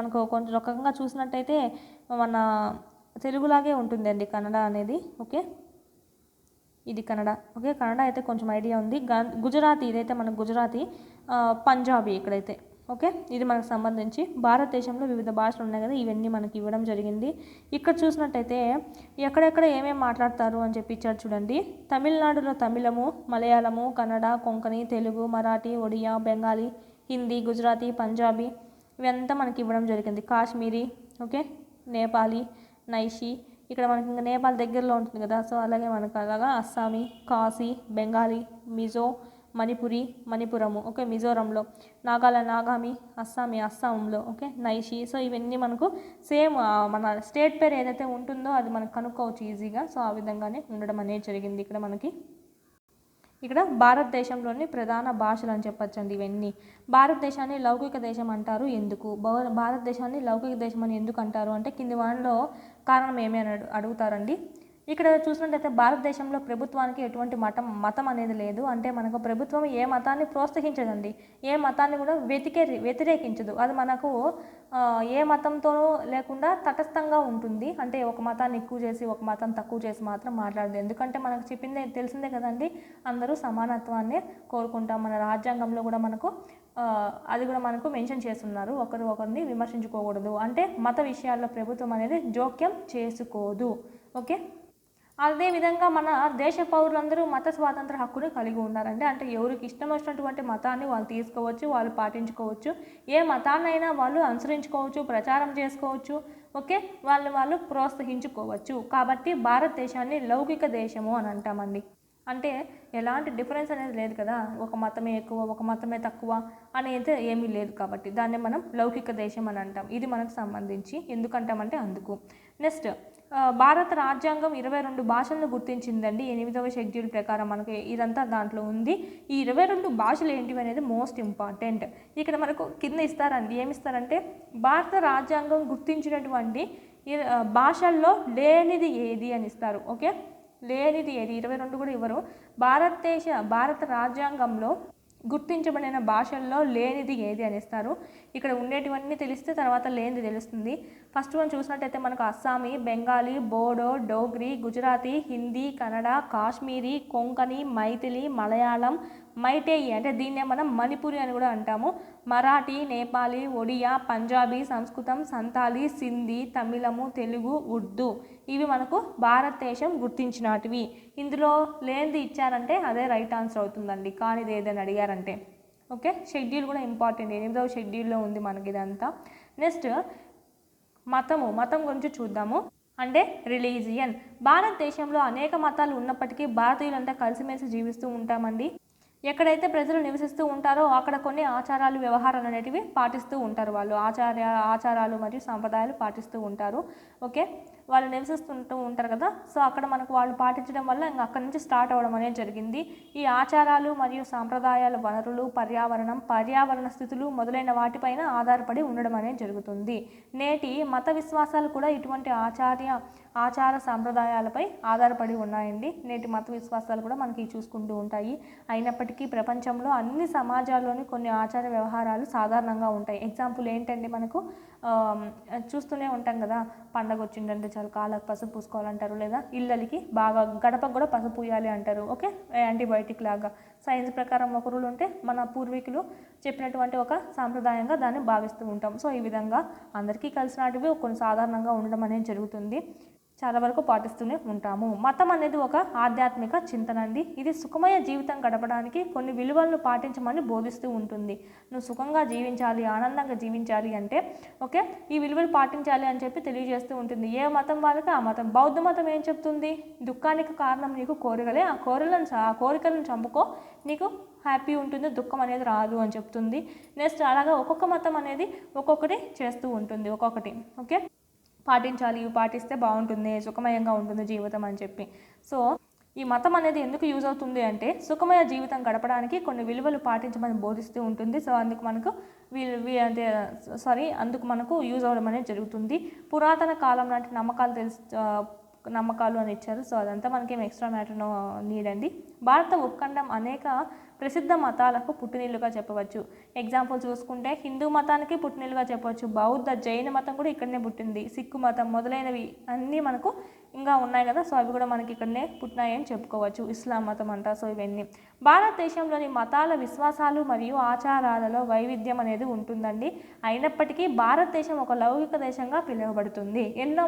మనకు కొంచెం రకంగా చూసినట్టయితే మన తెలుగులాగే ఉంటుందండి కన్నడ అనేది. ఓకే, ఇది కన్నడ. ఓకే, కన్నడ అయితే కొంచెం ఐడియా ఉంది. గుజరాతీ ఇదైతే మనకు గుజరాతీ, పంజాబీ ఇక్కడైతే. ఓకే, ఇది మనకు సంబంధించి భారతదేశంలో వివిధ భాషలు ఉన్నాయి కదా, ఇవన్నీ మనకి ఇవ్వడం జరిగింది. ఇక్కడ చూసినట్టయితే ఎక్కడెక్కడ ఏమేమి మాట్లాడతారు అని చెప్పి ఇచ్చారు చూడండి. తమిళనాడులో తమిళము, మలయాళము, కన్నడ, కొంకణి, తెలుగు, మరాఠీ, ఒడియా, బెంగాలీ, హిందీ, గుజరాతీ, పంజాబీ ఇవంతా మనకి ఇవ్వడం జరిగింది. కాశ్మీరీ, ఓకే, నేపాలీ, నైషీ. ఇక్కడ మనకి ఇంకా నేపాల్ దగ్గరలో ఉంటుంది కదా, సో అలాగే మనకు అలాగా అస్సామీ, కాశీ, బెంగాలీ, మిజో, మణిపురి మణిపురము, ఓకే, మిజోరంలో, నాగామి అస్సాంలో, ఓకే, నైషి. సో ఇవన్నీ మనకు సేమ్ మన స్టేట్ పేరు ఏదైతే ఉంటుందో అది మనకు కనుక్కోవచ్చు ఈజీగా. సో ఆ విధంగానే ఉండడం అనేది జరిగింది ఇక్కడ మనకి. ఇక్కడ భారతదేశంలోని ప్రధాన భాషలు అని చెప్పొచ్చండి ఇవన్నీ. భారతదేశాన్ని లౌకిక దేశం అంటారు ఎందుకు? భారతదేశాన్ని లౌకిక దేశం అని ఎందుకు అంటారు అంటే కింది వాటిలో కారణం ఏమి అని అడుగుతారండి. ఇక్కడ చూసినట్లయితే భారతదేశంలో ప్రభుత్వానికి ఎటువంటి మతం అనేది లేదు. అంటే మనకు ప్రభుత్వం ఏ మతాన్ని ప్రోత్సహించదండి, ఏ మతాన్ని కూడా వ్యతిరేకించదు. అది మనకు ఏ మతంతోనూ లేకుండా తటస్థంగా ఉంటుంది. అంటే ఒక మతాన్ని ఎక్కువ చేసి ఒక మతం తక్కువ చేసి మాత్రం మాట్లాడదు. ఎందుకంటే మనకు చెప్పిందే తెలిసిందే కదండి, అందరూ సమానత్వాన్ని కోరుకుంటాం. మన రాజ్యాంగంలో కూడా మనకు అది కూడా మనకు మెన్షన్ చేస్తున్నారు, ఒకరిని విమర్శించుకోకూడదు. అంటే మత విషయాల్లో ప్రభుత్వం అనేది జోక్యం చేసుకోదు. ఓకే, అదేవిధంగా మన దేశ పౌరులందరూ మత స్వాతంత్ర హక్కుని కలిగి ఉన్నారండి. అంటే ఎవరికి ఇష్టం వచ్చినటువంటి మతాన్ని వాళ్ళు తీసుకోవచ్చు, వాళ్ళు పాటించుకోవచ్చు, ఏ మతాన్నైనా వాళ్ళు అనుసరించుకోవచ్చు, ప్రచారం చేసుకోవచ్చు, ఓకే, వాళ్ళు ప్రోత్సహించుకోవచ్చు. కాబట్టి భారతదేశాన్ని లౌకిక దేశము అని అంటామండి. అంటే ఎలాంటి డిఫరెన్స్ అనేది లేదు కదా, ఒక మతమే ఎక్కువ ఒక మతమే తక్కువ అనేది ఏమీ లేదు. కాబట్టి దాన్ని మనం లౌకిక దేశం అని అంటాం. ఇది మనకు సంబంధించి ఎందుకంటామంటే అందుకు. నెక్స్ట్, భారత రాజ్యాంగం 22 భాషలను గుర్తించిందండి 8వ షెడ్యూల్ ప్రకారం. మనకి ఇదంతా దాంట్లో ఉంది. ఈ 22 భాషలు ఏంటివి అనేది మోస్ట్ ఇంపార్టెంట్. ఇక్కడ మనకు కింద ఇస్తారండి, ఏమిస్తారంటే భారత రాజ్యాంగం గుర్తించినటువంటి భాషల్లో లేనిది ఏది అని ఇస్తారు. ఓకే, లేనిది ఏది, 22 కూడా ఇవ్వరు. భారత రాజ్యాంగంలో గుర్తించబడిన భాషల్లో లేనిది ఏది అని ఇస్తారు. ఇక్కడ ఉండేటివన్నీ తెలిస్తే తర్వాత లేనిది తెలుస్తుంది. ఫస్ట్ వన్ చూసినట్టయితే మనకు అస్సామీ, బెంగాలీ, బోడో, డోగ్రీ, గుజరాతీ, హిందీ, కన్నడ, కాశ్మీరీ, కొంకణి, మైథిలి, మలయాళం, మైటేయి అంటే దీన్నే మనం మణిపురి అని కూడా అంటాము, మరాఠీ, నేపాలీ, ఒడియా, పంజాబీ, సంస్కృతం, సంతాలీ, సింధీ, తమిళము, తెలుగు, ఉర్దూ. ఇవి మనకు భారతదేశం గుర్తించినటివి. ఇందులో లేనిది ఇచ్చారంటే అదే రైట్ ఆన్సర్ అవుతుందండి, కానిది ఏదని అడిగారంటే. ఓకే, షెడ్యూల్ కూడా ఇంపార్టెంట్, 8వ షెడ్యూల్లో ఉంది మనకి ఇదంతా. నెక్స్ట్, మతం గురించి చూద్దాము. అంటే రిలీజియన్. భారతదేశంలో అనేక మతాలు ఉన్నప్పటికీ భారతీయులంతా కలిసిమెలిసి జీవిస్తూ ఉంటామండి. ఎక్కడైతే ప్రజలు నివసిస్తూ ఉంటారో అక్కడ కొన్ని ఆచారాలు వ్యవహారాలు అనేటివి పాటిస్తూ ఉంటారు. వాళ్ళు ఆచారాలు మరియు సాంప్రదాయాలు పాటిస్తూ ఉంటారు. ఓకే, వాళ్ళు నివసిస్తుంటూ ఉంటారు కదా, సో అక్కడ మనకు వాళ్ళు పాటించడం వల్ల ఇంకా అక్కడి నుంచి స్టార్ట్ అవ్వడం అనేది జరిగింది. ఈ ఆచారాలు మరియు సాంప్రదాయాల వనరులు, పర్యావరణ స్థితులు మొదలైన వాటిపైన ఆధారపడి ఉండడం అనేది జరుగుతుంది. నేటి మత విశ్వాసాలు కూడా ఇటువంటి ఆచార సాంప్రదాయాలపై ఆధారపడి ఉన్నాయండి. నేటి మత విశ్వాసాలు కూడా మనకి చూసుకుంటూ ఉంటాయి. అయినప్పటికీ ప్రపంచంలో అన్ని సమాజాల్లోని కొన్ని ఆచార వ్యవహారాలు సాధారణంగా ఉంటాయి. ఎగ్జాంపుల్ ఏంటంటే మనకు చూస్తూనే ఉంటాం కదా, పండగ వచ్చిందంటే చాలా కాళ్ళకు పసుపు పూసుకోవాలంటారు, లేదా ఇళ్ళకి బాగా గడపకు కూడా పసుపు పూయాలి అంటారు. ఓకే, యాంటీబయాటిక్ లాగా సైన్స్ ప్రకారం ఒక రూల్ ఉంటే మన పూర్వీకులు చెప్పినటువంటి ఒక సాంప్రదాయంగా దాన్ని భావిస్తూ ఉంటాం. సో ఈ విధంగా అందరికీ కలిసినటివి కొన్ని సాధారణంగా ఉండడం అనేది జరుగుతుంది, చాలా వరకు పాటిస్తూనే ఉంటాము. మతం అనేది ఒక ఆధ్యాత్మిక చింతన అండి. ఇది సుఖమయ జీవితం గడపడానికి కొన్ని విలువలను పాటించమని బోధిస్తూ ఉంటుంది. నువ్వు సుఖంగా జీవించాలి, ఆనందంగా జీవించాలి అంటే ఓకే ఈ విలువలు పాటించాలి అని చెప్పి తెలియజేస్తూ ఉంటుంది. ఏ మతం వాళ్ళకి ఆ మతం. బౌద్ధ మతం ఏం చెప్తుంది? దుఃఖానికి కారణం నీకు కోరికలే, ఆ కోరికలను చంపుకో, నీకు హ్యాపీ ఉంటుంది, దుఃఖం అనేది రాదు అని చెప్తుంది. నెక్స్ట్ అలాగా ఒక్కొక్క మతం అనేది ఒక్కొక్కటి చేస్తూ ఉంటుంది, ఒక్కొక్కటి ఓకే పాటించాలి, ఇవి పాటిస్తే బాగుంటుంది, సుఖమయంగా ఉంటుంది జీవితం అని చెప్పి. సో ఈ మతం అనేది ఎందుకు యూజ్ అవుతుంది అంటే సుఖమయ జీవితం గడపడానికి కొన్ని విలువలు పాటించమని బోధిస్తూ ఉంటుంది. సో అందుకు మనకు అందుకు మనకు యూజ్ అవ్వడం అనేది జరుగుతుంది. పురాతన కాలం నాటి నమ్మకాలు అని ఇచ్చారు. సో అదంతా మనకేం ఎక్స్ట్రా మ్యాటర్ నీడ్ అండి. భారత ఉపఖండం అనేక ప్రసిద్ధ మతాలకు పుట్టినిల్లుగా చెప్పవచ్చు. ఎగ్జాంపుల్ చూసుకుంటే హిందూ మతానికి పుట్టినిల్లుగా చెప్పవచ్చు, బౌద్ధ జైన మతం కూడా ఇక్కడనే పుట్టింది, సిక్కు మతం మొదలైనవి అన్నీ మనకు ఇంకా ఉన్నాయి కదా, సో అవి కూడా మనకి ఇక్కడనే పుట్టినాయి అని చెప్పుకోవచ్చు. ఇస్లాం మతం అంట. సో ఇవన్నీ భారతదేశంలోని మతాల విశ్వాసాలు మరియు ఆచారాలలో వైవిధ్యం అనేది ఉంటుందండి. అయినప్పటికీ భారతదేశం ఒక లౌకిక దేశంగా పిలువబడుతుంది. ఇన్ని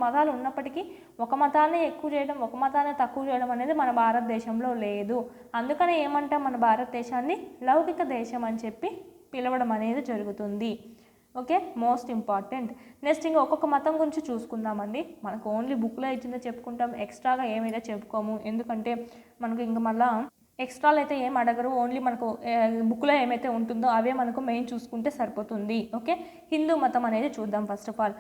మతాలు ఉన్నప్పటికీ ఒక మతాన్ని ఎక్కువ చేయడం, ఒక మతాన్ని తక్కువ చేయడం అనేది మన భారతదేశంలో లేదు. అందుకనే ఏమంటాం, మన భారతదేశాన్ని లౌకిక దేశం అని చెప్పి పిలవడం అనేది జరుగుతుంది. Okay, most important. నెక్స్ట్ ఇంకా ఒక్కొక్క మతం గురించి చూసుకుందామండి. మనకు ఓన్లీ బుక్లో ఇచ్చిందే చెప్పుకుంటాం, ఎక్స్ట్రాగా ఏమైనా చెప్పుకోము. ఎందుకంటే మనకు ఇంకా మళ్ళీ ఎక్స్ట్రాలు అయితే ఏం అడగరు, ఓన్లీ మనకు బుక్లో ఏమైతే ఉంటుందో అవే మనకు మెయిన్ చూసుకుంటే సరిపోతుంది. ఓకే, హిందూ మతం అనేది చూద్దాం. ఫస్ట్ ఆఫ్ ఆల్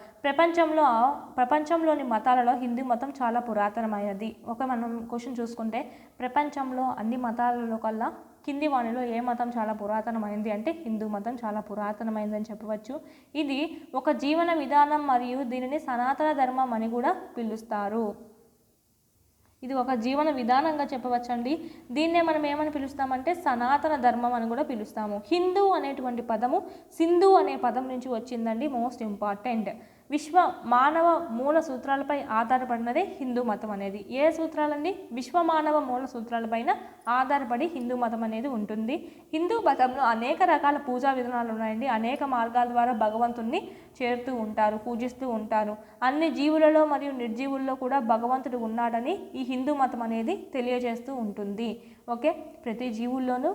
ప్రపంచంలోని మతాలలో హిందూ మతం చాలా పురాతనమైనది. మనం క్వశ్చన్ చూసుకుంటే ప్రపంచంలో అన్ని మతాలలో కల్లా కింది వానిలో ఏ మతం చాలా పురాతనమైంది అంటే హిందూ మతం చాలా పురాతనమైందని చెప్పవచ్చు. ఇది ఒక జీవన విధానం మరియు దీనిని సనాతన ధర్మం అని కూడా పిలుస్తారు. ఇది ఒక జీవన విధానంగా చెప్పవచ్చండి. దీన్నే మనం ఏమని పిలుస్తామంటే సనాతన ధర్మం అని కూడా పిలుస్తాము. హిందూ అనేటువంటి పదము సింధు అనే పదం నుంచి వచ్చిందండి. Most important. విశ్వ మానవ మూల సూత్రాలపై ఆధారపడినదే హిందూ మతం అనేది. ఏ సూత్రాలండి? విశ్వ మానవ మూల సూత్రాలపైన ఆధారపడి హిందూ మతం అనేది ఉంటుంది. హిందూ మతంలో అనేక రకాల పూజా విధానాలు ఉన్నాయండి. అనేక మార్గాల ద్వారా భగవంతుణ్ణి చేరుతూ ఉంటారు, పూజిస్తూ ఉంటారు. అన్ని జీవులలో మరియు నిర్జీవుల్లో కూడా భగవంతుడు ఉన్నాడని ఈ హిందూ మతం అనేది తెలియజేస్తూ ఉంటుంది. ఓకే, ప్రతి జీవుల్లోనూ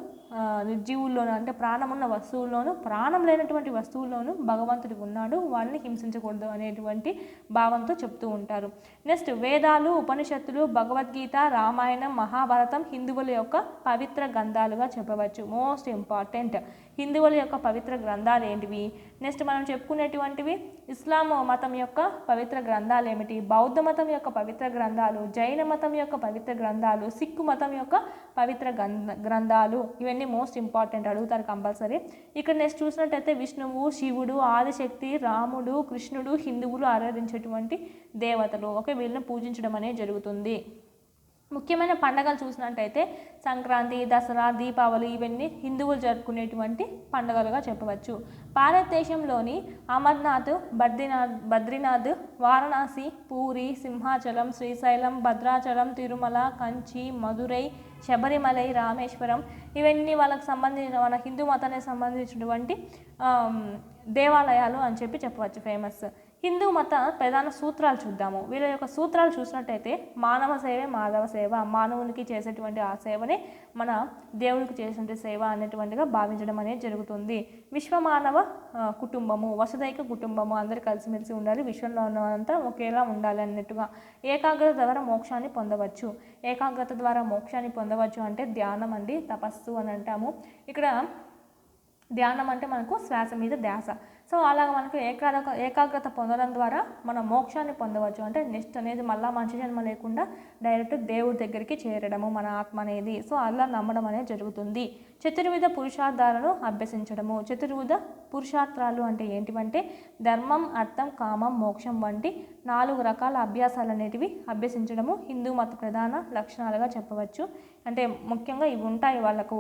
నిర్జీవుల్లోనూ అంటే ప్రాణమున్న వస్తువుల్లోనూ ప్రాణం లేనటువంటి వస్తువుల్లోనూ భగవంతుడు ఉన్నాడు, వాళ్ళని హింసించకూడదు అనేటువంటి భావంతో చెప్తూ ఉంటారు. నెక్స్ట్, వేదాలు, ఉపనిషత్తులు, భగవద్గీత, రామాయణం, మహాభారతం హిందువుల యొక్క పవిత్ర గ్రంథాలుగా చెప్పవచ్చు. Most important. హిందువుల యొక్క పవిత్ర గ్రంథాలు ఏంటివి? నెక్స్ట్ మనం చెప్పుకునేటువంటివి ఇస్లాం మతం యొక్క పవిత్ర గ్రంథాలు ఏమిటి, బౌద్ధ మతం యొక్క పవిత్ర గ్రంథాలు, జైన మతం యొక్క పవిత్ర గ్రంథాలు, సిక్కు మతం యొక్క పవిత్ర గ్రంథాలు, ఇవన్నీ మోస్ట్ ఇంపార్టెంట్, అడుగుతారు కంపల్సరీ. ఇక్కడ నెక్స్ట్ చూసినట్టయితే విష్ణువు, శివుడు, ఆదిశక్తి, రాముడు, కృష్ణుడు హిందువులు ఆరాధించేటువంటి దేవతలు. ఓకే, వీళ్ళని పూజించడం అనేది జరుగుతుంది. ముఖ్యమైన పండుగలు చూసినట్టయితే సంక్రాంతి, దసరా, దీపావళి ఇవన్నీ హిందువులు జరుపుకునేటువంటి పండుగలుగా చెప్పవచ్చు. భారతదేశంలోని అమర్నాథ్, బద్రీనాథ్, వారణాసి, పూరి, సింహాచలం, శ్రీశైలం, భద్రాచలం, తిరుమల, కంచి, మదురై, శబరిమలై, రామేశ్వరం ఇవన్నీ వాళ్ళకి సంబంధించిన మన హిందూ మతానికి సంబంధించినటువంటి దేవాలయాలు అని చెప్పవచ్చు, ఫేమస్. హిందూ మత ప్రధాన సూత్రాలు చూద్దాము. వీళ్ళ యొక్క సూత్రాలు చూసినట్టయితే మానవ సేవే మాధవ సేవ, మానవునికి చేసేటువంటి ఆ సేవనే మన దేవుడికి చేసేటువంటి సేవ అనేటువంటిగా భావించడం అనేది జరుగుతుంది. విశ్వమానవ కుటుంబము, వసుదైక కుటుంబము, అందరూ కలిసిమెలిసి ఉండాలి, విశ్వంలో ఉన్నంతా ఒకేలా ఉండాలి అన్నట్టుగా. ఏకాగ్రత ద్వారా మోక్షాన్ని పొందవచ్చు. ఏకాగ్రత ద్వారా మోక్షాన్ని పొందవచ్చు అంటే ధ్యానం అండి, తపస్సు అని అంటాము. ఇక్కడ ధ్యానం అంటే మనకు శ్వాస మీద ధ్యాస. సో అలాగ మనకు ఏకాగ్రత పొందడం ద్వారా మనం మోక్షాన్ని పొందవచ్చు. అంటే నెక్స్ట్ అనేది మళ్ళీ మంచి జన్మ లేకుండా డైరెక్ట్ దేవుడి దగ్గరికి చేరడము మన ఆత్మ అనేది. సో అలా నమ్మడం అనేది జరుగుతుంది. చతుర్విధ పురుషార్థాలను అభ్యసించడము. చతుర్విధ పురుషార్థాలు అంటే ఏంటివంటే ధర్మం, అర్థం, కామం, మోక్షం వంటి 4 రకాల అభ్యాసాలు అనేటివి అభ్యసించడము హిందూ మత ప్రధాన లక్షణాలుగా చెప్పవచ్చు. అంటే ముఖ్యంగా ఇవి ఉంటాయి వాళ్ళకు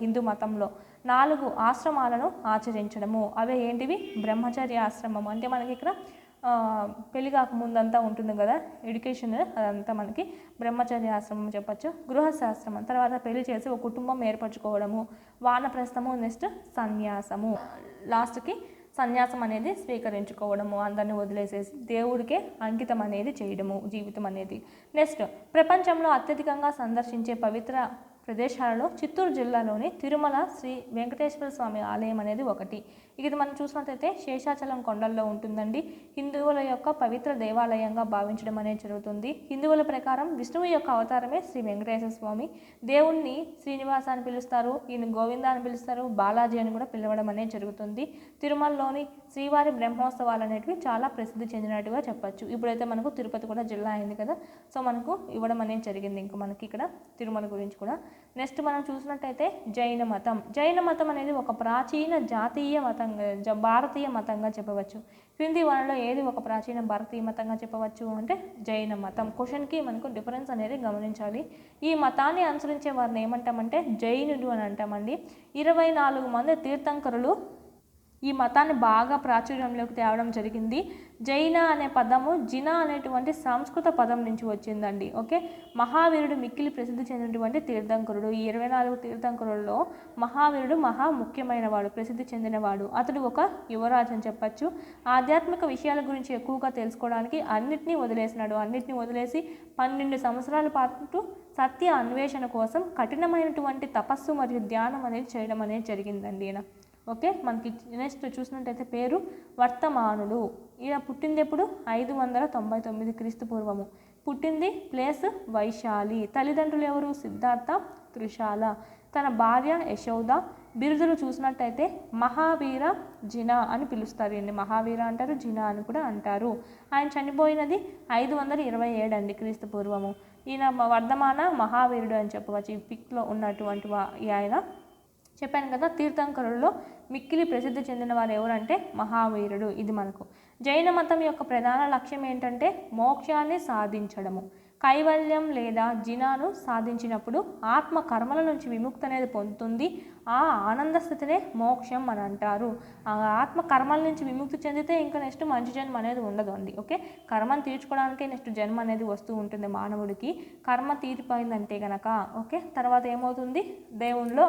హిందూ మతంలో 4 ఆశ్రమాలను ఆచరించడము. అవే ఏంటివి? బ్రహ్మచర్య ఆశ్రమం అంటే మనకి ఇక్కడ పెళ్లి కాకముందంతా ఉంటుంది కదా ఎడ్యుకేషన్, అదంతా మనకి బ్రహ్మచర్య ఆశ్రమం చెప్పచ్చు. గృహశాస్త్రం తర్వాత పెళ్లి చేసి ఒక కుటుంబం ఏర్పరచుకోవడము, వానప్రస్థము, నెక్స్ట్ సన్యాసము, లాస్ట్కి సన్యాసం అనేది స్వీకరించుకోవడము, అందరినీ వదిలేసేసి దేవుడికే అంకితం అనేది చేయడము జీవితం అనేది. నెక్స్ట్, ప్రపంచంలో అత్యధికంగా సందర్శించే పవిత్ర ప్రదేశాలలో చిత్తూరు జిల్లాలోని తిరుమల శ్రీ వెంకటేశ్వర స్వామి ఆలయం అనేది ఒకటి. ఇది మనం చూసినట్లయితే శేషాచలం కొండల్లో ఉంటుందండి. హిందువుల యొక్క పవిత్ర దేవాలయంగా భావించడం అనేది జరుగుతుంది. హిందువుల ప్రకారం విష్ణువు యొక్క అవతారమే శ్రీ వెంకటేశ్వర స్వామి. దేవుణ్ణి శ్రీనివాస అని పిలుస్తారు, ఈయన గోవింద అని పిలుస్తారు, బాలాజీ అని కూడా పిలవడం అనేది జరుగుతుంది. తిరుమలలోని శ్రీవారి బ్రహ్మోత్సవాలు అనేటివి చాలా ప్రసిద్ధి చెందినట్టుగా చెప్పచ్చు. ఇప్పుడైతే మనకు తిరుపతి కూడా జిల్లా అయింది కదా, సో మనకు ఇవ్వడం అనేది జరిగింది ఇంకా మనకి ఇక్కడ తిరుమల గురించి కూడా. నెక్స్ట్ మనం చూసినట్టయితే జైన మతం. జైన మతం అనేది ఒక ప్రాచీన జాతీయ మతంగా భారతీయ మతంగా చెప్పవచ్చు. క్రింది వారిలో ఏది ఒక ప్రాచీన భారతీయ మతంగా చెప్పవచ్చు అంటే జైన మతం. క్వశ్చన్కి మనకు డిఫరెన్స్ అనేది గమనించాలి. ఈ మతాన్ని అనుసరించే వారిని ఏమంటామంటే జైనుడు అని అంటామండి. 24 మంది తీర్థంకరులు ఈ మతాన్ని బాగా ప్రాచుర్యంలోకి తేవడం జరిగింది. జైన అనే పదము జిన అనేటువంటి సంస్కృత పదం నుంచి వచ్చిందండి. ఓకే, మహావీరుడు మిక్కిలి ప్రసిద్ధి చెందినటువంటి తీర్థంకరుడు. ఈ 24 తీర్థంకరులలో మహావీరుడు మహా ముఖ్యమైన వాడు, ప్రసిద్ధి చెందినవాడు. అతడు ఒక యువరాజు అని చెప్పచ్చు. ఆధ్యాత్మిక విషయాల గురించి ఎక్కువగా తెలుసుకోవడానికి అన్నిటినీ వదిలేసినాడు. అన్నిటినీ వదిలేసి 12 సంవత్సరాల పాటు సత్య అన్వేషణ కోసం కఠినమైనటువంటి తపస్సు మరియు ధ్యానం అనేది చేయడం అనేది జరిగిందండి ఈయన. ఓకే, మనకి నెక్స్ట్ చూసినట్టయితే పేరు వర్తమానుడు. ఈయన పుట్టింది ఎప్పుడు? 599 క్రీస్తు పూర్వము. పుట్టింది ప్లేస్ వైశాలి. తల్లిదండ్రులు ఎవరు? సిద్ధార్థ, త్రిశాల. తన భార్య యశోద. బిరుదులు చూసినట్టయితే మహావీర, జినా అని పిలుస్తారు. ఈయన్ని మహావీర అంటారు, జినా అని కూడా అంటారు. ఆయన చనిపోయినది 527 అండి క్రీస్తు పూర్వము. ఈయన వర్ధమాన మహావీరుడు అని చెప్పవచ్చు. ఈ పిక్లో ఉన్నటువంటి ఆయన చెప్పాను కదా. తీర్థంకరుల్లో మిక్కిలి ప్రసిద్ధి చెందిన వారు ఎవరంటే మహావీరుడు. ఇది మనకు జైన మతం యొక్క ప్రధాన లక్ష్యం ఏంటంటే మోక్షాన్ని సాధించడము. కైవల్యం లేదా జినాను సాధించినప్పుడు ఆత్మ కర్మల నుంచి విముక్తి అనేది పొందుతుంది. ఆ ఆనంద స్థితినే మోక్షం అని అంటారు. ఆ ఆత్మ కర్మల నుంచి విముక్తి చెందితే ఇంకా నెక్స్ట్ మంచి జన్మ అనేది ఉండదు అండి. ఓకే, కర్మను తీర్చుకోవడానికే నెక్స్ట్ జన్మ అనేది వస్తూ ఉంటుంది మానవుడికి. కర్మ తీరిపోయిందంటే కనుక ఓకే, తర్వాత ఏమవుతుంది? దేవునిలో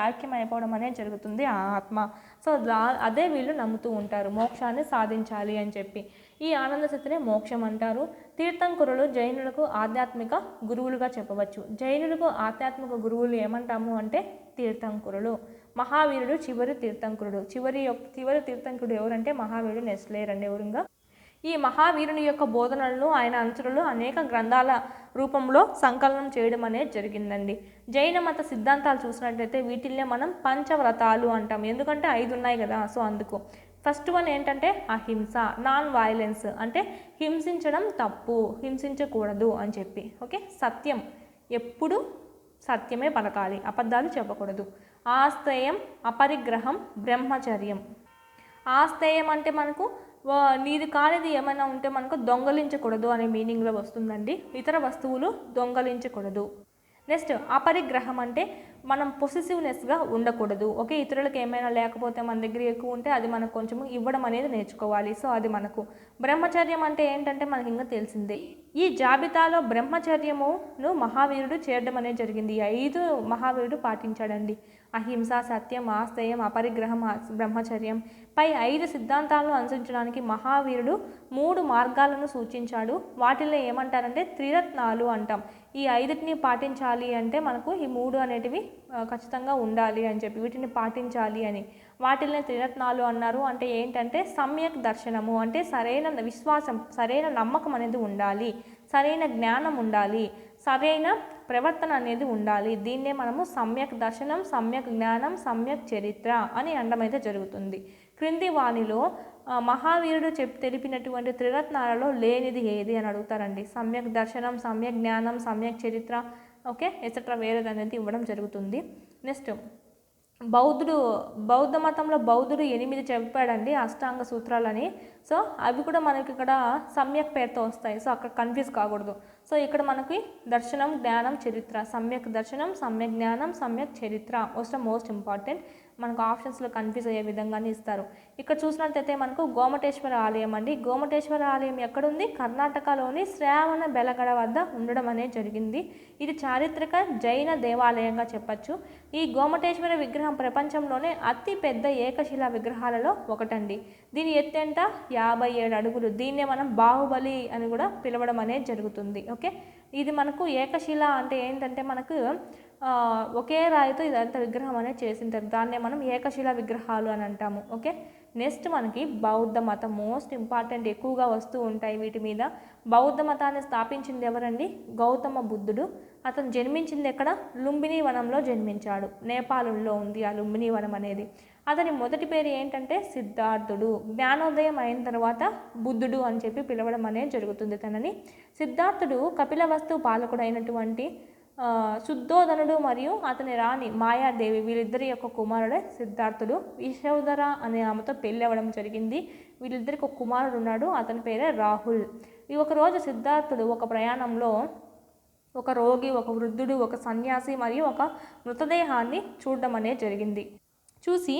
ఐక్యం అయిపోవడం అనేది జరుగుతుంది ఆ ఆత్మ. సో అదే వీళ్ళు నమ్ముతూ ఉంటారు, మోక్షాన్ని సాధించాలి అని చెప్పి. ఈ ఆనంద స్థితినే మోక్షం అంటారు. తీర్థంకరులు జైనులకు ఆధ్యాత్మిక గురువులుగా చెప్పవచ్చు. జైనులకు ఆధ్యాత్మిక గురువులు ఏమంటాము అంటే తీర్థంకరులు. మహావీరుడు చివరి తీర్థంకరుడు. చివరి తీర్థంకరుడు ఎవరంటే మహావీరుడు, నెక్స్ట్ లేరండి ఎవరుగా. ఈ మహావీరుని యొక్క బోధనలను ఆయన అనుచరులు అనేక గ్రంథాల రూపంలో సంకలనం చేయడం అనేది జరిగిందండి. జైన మత సిద్ధాంతాలు చూసినట్లయితే వీటిల్నే మనం పంచవ్రతాలు అంటాం. ఎందుకంటే 5 ఉన్నాయి కదా, సో అందుకు. ఫస్ట్ వన్ ఏంటంటే అహింస, నాన్ వైలెన్స్, అంటే హింసించడం తప్పు, హింసించకూడదు అని చెప్పి. ఓకే, సత్యం, ఎప్పుడు సత్యమే పలకాలి, అబద్ధాలు చెప్పకూడదు. ఆస్తేయం, అపరిగ్రహం, బ్రహ్మచర్యం. ఆస్తేయం అంటే మనకు నీది కానిది ఏమైనా ఉంటే మనకు దొంగలించకూడదు అనే మీనింగ్లో వస్తుందండి. ఇతర వస్తువులు దొంగలించకూడదు. నెక్స్ట్ అపరిగ్రహం అంటే మనం పొసెసివ్నెస్గా ఉండకూడదు. ఓకే, ఇతరులకు ఏమైనా లేకపోతే మన దగ్గర ఎక్కువ ఉంటే అది మనకు కొంచెము ఇవ్వడం అనేది నేర్చుకోవాలి. సో అది మనకు. బ్రహ్మచర్యం అంటే ఏంటంటే మనకి ఇంకా తెలిసిందే. ఈ జాబితాలో బ్రహ్మచర్యమును మహావీరుడు చేరడం అనేది జరిగింది. ఈ 5 మహావీరుడు పాటించాడండి. అహింస, సత్యం, ఆస్తేయం, అపరిగ్రహం, బ్రహ్మచర్యం పై 5 సిద్ధాంతాలను అనుసరించడానికి మహావీరుడు 3 మార్గాలను సూచించాడు. వాటిల్లో ఏమంటారంటే త్రిరత్నాలు అంటాం. ఈ 5టిని పాటించాలి అంటే మనకు ఈ 3 అనేటివి ఖచ్చితంగా ఉండాలి అని చెప్పి, వీటిని పాటించాలి అని. వాటిల్ని త్రిరత్నాలు అన్నారు. అంటే ఏంటంటే సమ్యక్ దర్శనము, అంటే సరైన విశ్వాసం, సరైన నమ్మకం అనేది ఉండాలి, సరైన జ్ఞానం ఉండాలి, సరైన ప్రవర్తన అనేది ఉండాలి. దీన్నే మనము సమ్యక్ దర్శనం, సమ్యక్ జ్ఞానం, సమ్యక్ చరిత్ర అని అనడం అయితే జరుగుతుంది. క్రింది వాణిలో మహావీరుడు తెలిపినటువంటి త్రిరత్నాలలో లేనిది ఏది అని అడుగుతారండి. సమ్యక్ దర్శనం, సమ్యక్ జ్ఞానం, సమ్యక్ చరిత్ర, ఓకే ఎక్సెట్రా వేరేది అనేది ఇవ్వడం జరుగుతుంది. నెక్స్ట్ బౌద్ధ మతంలో బౌద్ధుడు 8 చెప్పాడండి అష్టాంగ సూత్రాలని. సో అవి కూడా మనకి ఇక్కడ సమ్యక్ పేరుతో వస్తాయి. సో అక్కడ కన్ఫ్యూజ్ కాకూడదు. సో ఇక్కడ మనకి దర్శనం, జ్ఞానం, చరిత్ర, సమ్యక్ దర్శనం, సమ్యక్ జ్ఞానం, సమ్యక్ చరిత్ర మోస్ట్ ఇంపార్టెంట్. మనకు ఆప్షన్స్లో కన్ఫ్యూజ్ అయ్యే విధంగానే ఇస్తారు. ఇక్కడ చూసినట్లయితే మనకు గోమటేశ్వర ఆలయం అండి. గోమటేశ్వర ఆలయం ఎక్కడుంది? కర్ణాటకలోని శ్రావణ బెలగడ వద్ద ఉండడం అనేది జరిగింది. ఇది చారిత్రక జైన దేవాలయంగా చెప్పచ్చు. ఈ గోమటేశ్వర విగ్రహం ప్రపంచంలోనే అతి పెద్ద ఏకశిలా విగ్రహాలలో ఒకటండి. దీని ఎత్తెంత 57 అడుగులు. దీన్నే మనం బాహుబలి అని కూడా పిలవడం అనేది జరుగుతుంది. ఓకే, ఇది మనకు ఏకశిల అంటే ఏంటంటే మనకు ఒకే రాయితో ఇదంతా విగ్రహం అనేది చేసింటారు. దాన్నే మనం ఏకశిలా విగ్రహాలు అని అంటాము. ఓకే, నెక్స్ట్ మనకి బౌద్ధ మతం మోస్ట్ ఇంపార్టెంట్, ఎక్కువగా వస్తూ ఉంటాయి వీటి మీద. బౌద్ధ మతాన్ని స్థాపించింది ఎవరండి? గౌతమ బుద్ధుడు. అతను జన్మించింది ఎక్కడ? లుంబిని వనంలో జన్మించాడు. నేపాల్లో ఉంది ఆ లుంబిని వనం అనేది. అతని మొదటి పేరు ఏంటంటే సిద్ధార్థుడు. జ్ఞానోదయం అయిన తర్వాత బుద్ధుడు అని చెప్పి పిలవడం అనేది జరుగుతుంది తనని. సిద్ధార్థుడు కపిలవస్తు పాలకుడు అయినటువంటి శుద్ధోదనుడు మరియు అతని రాణి మాయాదేవి, వీళ్ళిద్దరి యొక్క కుమారుడే సిద్ధార్థుడు. యశోధర అనే ఆమెతో పెళ్ళి అవ్వడం జరిగింది. వీళ్ళిద్దరికి ఒక కుమారుడు ఉన్నాడు, అతని పేరే రాహుల్. ఈ ఒకరోజు సిద్ధార్థుడు ఒక ప్రయాణంలో ఒక రోగి, ఒక వృద్ధుడు, ఒక సన్యాసి మరియు ఒక మృతదేహాన్ని చూడడం అనేది జరిగింది. చూసి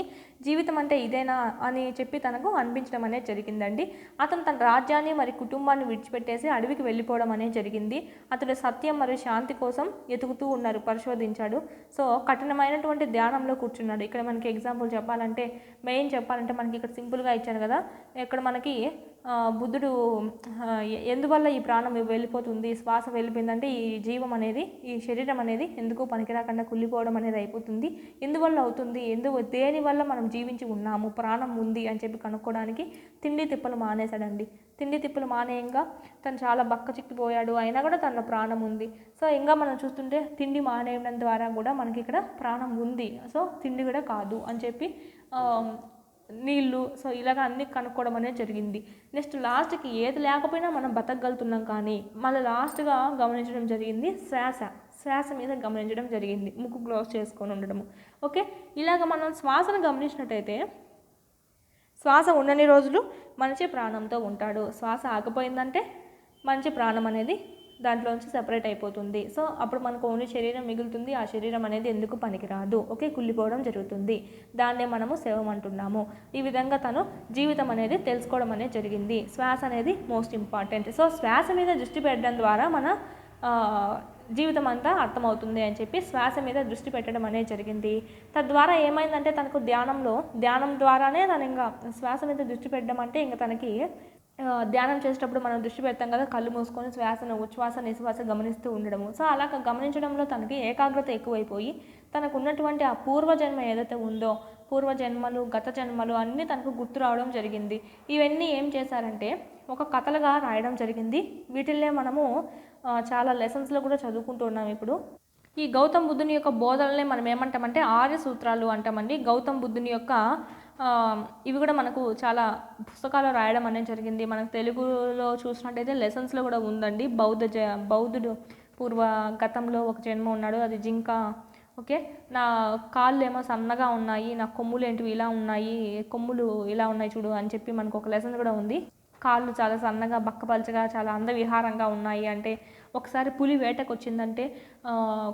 జీవితం అంటే ఇదేనా అని చెప్పి తనకు అనిపించడం అనేది జరిగిందండి. అతను తన రాజ్యాన్ని మరియు కుటుంబాన్ని విడిచిపెట్టేసి అడవికి వెళ్ళిపోవడం అనేది జరిగింది. అతడు సత్యం మరియు శాంతి కోసం ఎతుకుతూ ఉన్నారు, పరిశోధించాడు. సో కఠినమైనటువంటి ధ్యానంలో కూర్చున్నాడు. ఇక్కడ మనకి ఎగ్జాంపుల్ చెప్పాలంటే, మెయిన్ చెప్పాలంటే మనకి ఇక్కడ సింపుల్గా ఇచ్చాను కదా. ఇక్కడ మనకి బుద్ధుడు ఎందువల్ల ఈ ప్రాణం వెళ్ళిపోతుంది, శ్వాస వెళ్ళిపోయిందంటే ఈ జీవం అనేది, ఈ శరీరం అనేది ఎందుకు పనికిరాకుండా కుళ్ళిపోవడం అనేది అయిపోతుంది, ఎందువల్ల అవుతుంది, దేనివల్ల మనం జీవించి ఉన్నాము, ప్రాణం ఉంది అని చెప్పి కనుక్కోవడానికి తిండి తిప్పలు మానేశాడండి. తిండి తిప్పలు మానేయంగా తను చాలా బక్క చిక్కిపోయాడు, అయినా కూడా తనలో ప్రాణం ఉంది. సో ఇంకా మనం చూస్తుంటే తిండి మానేయడం ద్వారా కూడా మనకి ఇక్కడ ప్రాణం ఉంది, సో తిండి కూడా కాదు అని చెప్పి నీళ్ళు, సో ఇలాగ అన్నీ కనుక్కోవడం అనేది జరిగింది. నెక్స్ట్ లాస్ట్కి ఏది లేకపోయినా మనం బతకగలుగుతున్నాం, కానీ మళ్ళీ లాస్ట్గా గమనించడం జరిగింది శ్వాస మీద గమనించడం జరిగింది, ముక్కు క్లోజ్ చేసుకొని ఉండడము. ఓకే, ఇలాగ మనం శ్వాసను గమనించినట్టయితే శ్వాస ఉన్నన్ని రోజులు మనిషి ప్రాణంతో ఉంటాడు, శ్వాస ఆగిపోయిందంటే మనిషి ప్రాణం అనేది దాంట్లోంచి సెపరేట్ అయిపోతుంది. సో అప్పుడు మనకు ఓన్లీ శరీరం మిగులుతుంది, ఆ శరీరం అనేది ఎందుకు పనికిరాదు, ఓకే, కుళ్ళిపోవడం జరుగుతుంది. దాన్నే మనము శవం అంటున్నాము. ఈ విధంగా తను జీవితం అనేది తెలుసుకోవడం అనేది జరిగింది. శ్వాస అనేది మోస్ట్ ఇంపార్టెంట్. సో శ్వాస మీద దృష్టి పెట్టడం ద్వారా మన జీవితం అంతా అర్థమవుతుంది అని చెప్పి శ్వాస మీద దృష్టి పెట్టడం అనేది జరిగింది. తద్వారా ఏమైందంటే తనకు ధ్యానం ద్వారానే తను ఇంకా శ్వాస మీద దృష్టి పెట్టడం అంటే ఇంకా తనకి ధ్యానం చేసేటప్పుడు మనం దృష్టి పెడతాం కదా, కళ్ళు మూసుకొని శ్వాసను ఉచ్ఛ్వాస నిశ్వాస గమనిస్తూ ఉండడము. సో అలా గమనించడంలో తనకి ఏకాగ్రత ఎక్కువైపోయి తనకు ఉన్నటువంటి ఆ పూర్వజన్మ ఏదైతే ఉందో, పూర్వజన్మలు గత జన్మలు అన్నీ తనకు గుర్తు రావడం జరిగింది. ఇవన్నీ ఏం చేశారంటే ఒక కథలుగా రాయడం జరిగింది. వీటిల్నే మనము చాలా లెసన్స్లో కూడా చదువుకుంటూ ఉన్నాం. ఇప్పుడు ఈ గౌతమ్ బుద్ధుని యొక్క బోధనలే మనం ఏమంటామంటే ఆర్య సూత్రాలు అంటామండి. గౌతమ్ బుద్ధుని యొక్క ఇవి కూడా మనకు చాలా పుస్తకాలు రాయడం అనేది జరిగింది. మనకు తెలుగులో చూసినట్టయితే లెసన్స్లో కూడా ఉందండి. బౌద్ధుడు పూర్వ గతంలో ఒక జన్మ ఉన్నాడు, అది జింక. ఓకే, నా కాళ్ళు ఏమో సన్నగా ఉన్నాయి, నా కొమ్ములు ఏంటివి ఇలా ఉన్నాయి, కొమ్ములు ఇలా ఉన్నాయి చూడు అని చెప్పి మనకు ఒక లెసన్ కూడా ఉంది. కాళ్ళు చాలా సన్నగా బక్కపలచగా చాలా అందవిహారంగా ఉన్నాయి అంటే, ఒకసారి పులి వేటకు వచ్చిందంటే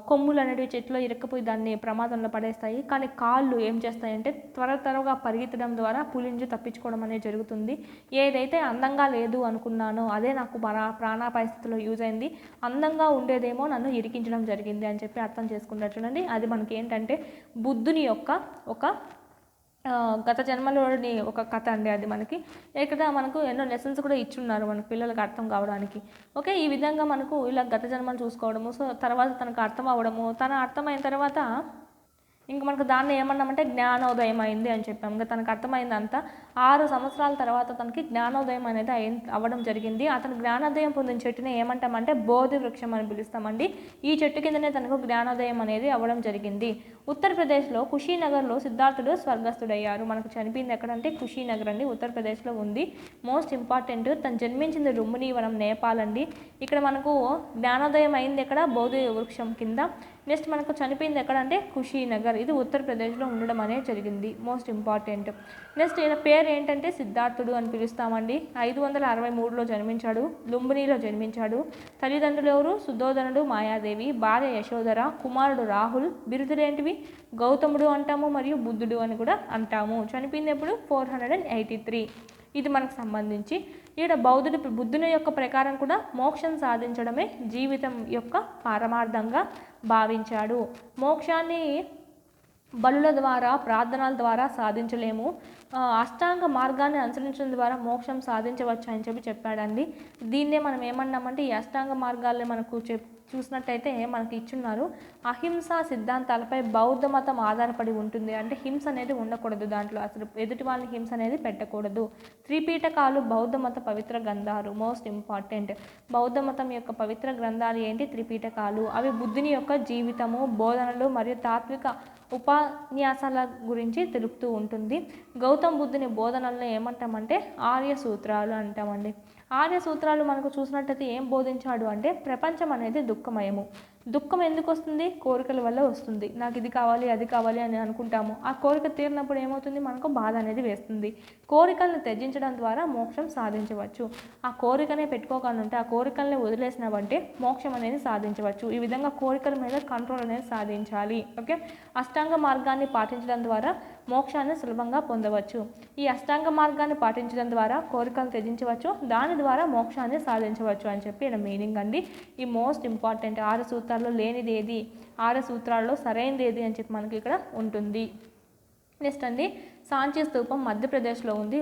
కొమ్ములు అనేవి చెట్లో ఇరక్కపోయి దాన్ని ప్రమాదంలో పడేస్తాయి, కానీ కాళ్ళు ఏం చేస్తాయంటే త్వరగా పరిగెత్తడం ద్వారా పులి నుంచి తప్పించుకోవడం అనేది జరుగుతుంది. ఏదైతే అందంగా లేదు అనుకున్నానో అదే నాకు ప్రాణాపాయ స్థితిలో యూజ్ అయింది, అందంగా ఉండేదేమో నన్ను ఇరికించడం జరిగింది అని చెప్పి అర్థం చేసుకుంటారు చూడండి. అది మనకి ఏంటంటే బుద్ధుని యొక్క ఒక గత జన్మలోని ఒక కథ అండి. అది మనకి ఇక్కడ మనకు ఎన్నో లెసన్స్ కూడా ఇచ్చున్నారు మనకు పిల్లలకు అర్థం కావడానికి. ఓకే, ఈ విధంగా మనకు ఇలా గత జన్మలు చూసుకోవడము, సో తర్వాత తనకు అర్థం అవ్వడము, తన అర్థమైన తర్వాత ఇంక మనకు దాన్ని ఏమన్నామంటే జ్ఞానోదయం అయింది అని చెప్పాం. ఇంకా తనకు అర్థమైందంతా 6 సంవత్సరాల తర్వాత తనకి జ్ఞానోదయం అనేది అవ్వడం జరిగింది. అతను జ్ఞానోదయం పొందిన చెట్టుని ఏమంటామంటే బోధి వృక్షం అని పిలుస్తామండి. ఈ చెట్టు కిందనే తనకు జ్ఞానోదయం అనేది అవ్వడం జరిగింది. ఉత్తరప్రదేశ్లో కుషీనగర్లో సిద్ధార్థుడు స్వర్గస్థుడయ్యారు. మనకు చనిపోయింది ఎక్కడంటే కుషీనగర్ అండి, ఉత్తరప్రదేశ్లో ఉంది. మోస్ట్ ఇంపార్టెంట్, తను జన్మించింది లుంబినీవనం, నేపాల్ అండి. ఇక్కడ మనకు జ్ఞానోదయం అయింది ఎక్కడ, బోధి వృక్షం కింద. నెక్స్ట్ మనకు చనిపోయింది ఎక్కడంటే కుషీనగర్, ఇది ఉత్తరప్రదేశ్లో ఉండడం అనేది జరిగింది. Most important. నెక్స్ట్ ఈయన పేరు ఏంటంటే సిద్ధార్థుడు అని పిలుస్తామండి. 563లో జన్మించాడు, లుంబినిలో జన్మించాడు. తల్లిదండ్రులు ఎవరు, సుధోధనుడు, మాయాదేవి, భార్య యశోధర, కుమారుడు రాహుల్. బిరుదులేంటివి, గౌతముడు అంటాము మరియు బుద్ధుడు అని కూడా అంటాము. చనిపోయింది ఎప్పుడు 483. ఇది మనకు సంబంధించి ఇక్కడ బుద్ధుని యొక్క ప్రకారం కూడా మోక్షం సాధించడమే జీవితం యొక్క పారమార్థంగా భావించాడు. మోక్షాన్ని బలుల ద్వారా ప్రార్థనల ద్వారా సాధించలేము, అష్టాంగ మార్గాన్ని అనుసరించడం ద్వారా మోక్షం సాధించవచ్చు అని చెప్పాడండి. దీన్నే మనం ఏమన్నామంటే ఈ అష్టాంగ మార్గాల్ని మనకు చూసినట్టయితే మనకి ఇచ్చున్నారు. అహింసా సిద్ధాంతాలపై బౌద్ధ మతం ఆధారపడి ఉంటుంది. అంటే హింస అనేది ఉండకూడదు, దాంట్లో అసలు ఎదుటి వాళ్ళని హింస అనేది పెట్టకూడదు. త్రిపీఠకాలు బౌద్ధ మత పవిత్ర గ్రంథాలు. మోస్ట్ ఇంపార్టెంట్, బౌద్ధ మతం యొక్క పవిత్ర గ్రంథాలు ఏంటి, త్రిపీఠకాలు. అవి బుద్ధుని యొక్క జీవితము, బోధనలు మరియు తాత్విక ఉపన్యాసాల గురించి తెలుపుతూ ఉంటుంది. గౌతమ్ బుద్ధుని బోధనలను ఏమంటామంటే ఆర్య సూత్రాలు అంటామండి. ఆర్య సూత్రాలు మనకు చూసినట్టయితే ఏం బోధించాడు అంటే ప్రపంచం అనేది దుఃఖమయము. దుఃఖం ఎందుకు వస్తుంది, కోరికల వల్ల వస్తుంది. నాకు ఇది కావాలి అది కావాలి అని అనుకుంటాము, ఆ కోరిక తీరినప్పుడు ఏమవుతుంది, మనకు బాధ అనేది వేస్తుంది. కోరికలను త్యజించడం ద్వారా మోక్షం సాధించవచ్చు. ఆ కోరికనే పెట్టుకోకుండా ఉంటే, ఆ కోరికల్ని వదిలేసినావంటే మోక్షం అనేది సాధించవచ్చు. ఈ విధంగా కోరికల మీద కంట్రోల్ అనేది సాధించాలి. ఓకే, అష్టాంగ మార్గాన్ని పాటించడం ద్వారా మోక్షాన్ని సులభంగా పొందవచ్చు. ఈ అష్టాంగ మార్గాన్ని పాటించడం ద్వారా కోరికలను త్యజించవచ్చు, దాని ద్వారా మోక్షాన్ని సాధించవచ్చు అని చెప్పి ఇక్కడ మీనింగ్ అండి. ఈ మోస్ట్ ఇంపార్టెంట్, 6 సూత్రాల్లో లేనిది ఏది, 6 సూత్రాల్లో సరైనది ఏది అని చెప్పి మనకి ఇక్కడ ఉంటుంది. నెక్స్ట్ అండి, సాంచీ స్తూపం మధ్యప్రదేశ్లో ఉంది.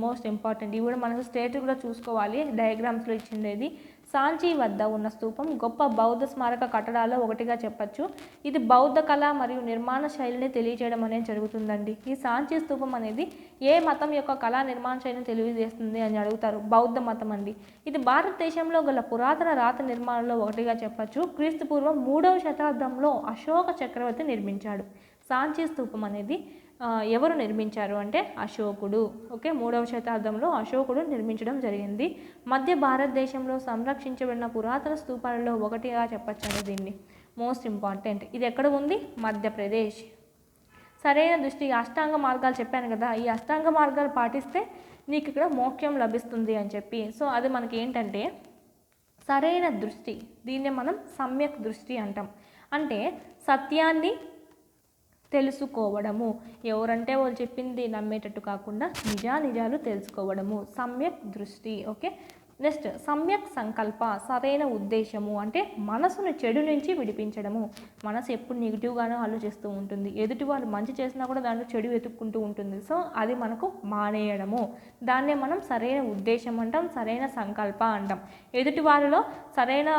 మోస్ట్ ఇంపార్టెంట్, ఇవి కూడా మనకు స్టేట్ కూడా చూసుకోవాలి, డయాగ్రామ్స్లో ఇచ్చిండేది. సాంచీ వద్ద ఉన్న స్తూపం గొప్ప బౌద్ధ స్మారక కట్టడాల్లో ఒకటిగా చెప్పచ్చు. ఇది బౌద్ధ కళ మరియు నిర్మాణ శైలిని తెలియజేయడం అనేది జరుగుతుందండి. ఈ సాంచీ స్తూపం అనేది ఏ మతం యొక్క కళా నిర్మాణ శైలిని తెలియజేస్తుంది అని అడుగుతారు. బౌద్ధ మతం అండి. ఇది భారతదేశంలో గల పురాతన రాత నిర్మాణంలో ఒకటిగా చెప్పచ్చు. క్రీస్తు పూర్వం 3వ శతాబ్దంలో అశోక చక్రవర్తి నిర్మించాడు. సాంచీ స్తూపం అనేది ఎవరు నిర్మించారు అంటే అశోకుడు. ఓకే, 3వ శతాబ్దంలో అశోకుడు నిర్మించడం జరిగింది. మధ్య భారతదేశంలో సంరక్షించబడిన పురాతన స్తూపాలలో ఒకటిగా చెప్పచ్చండి దీన్ని. మోస్ట్ ఇంపార్టెంట్, ఇది ఎక్కడ ఉంది? మధ్యప్రదేశ్. సరైన దృష్టి, అష్టాంగ మార్గాలు చెప్పాను కదా, ఈ అష్టాంగ మార్గాలు పాటిస్తే నీకు ఇక్కడ మోక్షం లభిస్తుంది అని చెప్పి. సో అది మనకి ఏంటంటే సరైన దృష్టి, దీన్నే మనం సమ్యక్ దృష్టి అంటాం. అంటే సత్యాన్ని తెలుసుకోవడము, ఎవరంటే వాళ్ళు చెప్పింది నమ్మేటట్టు కాకుండా నిజాలు తెలుసుకోవడము, సమ్యక్ దృష్టి. ఓకే, నెక్స్ట్ సమ్యక్ సంకల్ప, సరైన ఉద్దేశము అంటే మనసును చెడు నుంచి విడిపించడము. మనసు ఎప్పుడు నెగిటివ్గానే ఆలోచిస్తూ ఉంటుంది, ఎదుటి వాళ్ళు మంచి చేసినా కూడా దాంట్లో చెడు వెతుక్కుంటూ ఉంటుంది. సో అది మనకు మానేయడము, దాన్నే మనం సరైన ఉద్దేశం అంటాం, సరైన సంకల్ప అంటాం. ఎదుటి వారిలో సరైన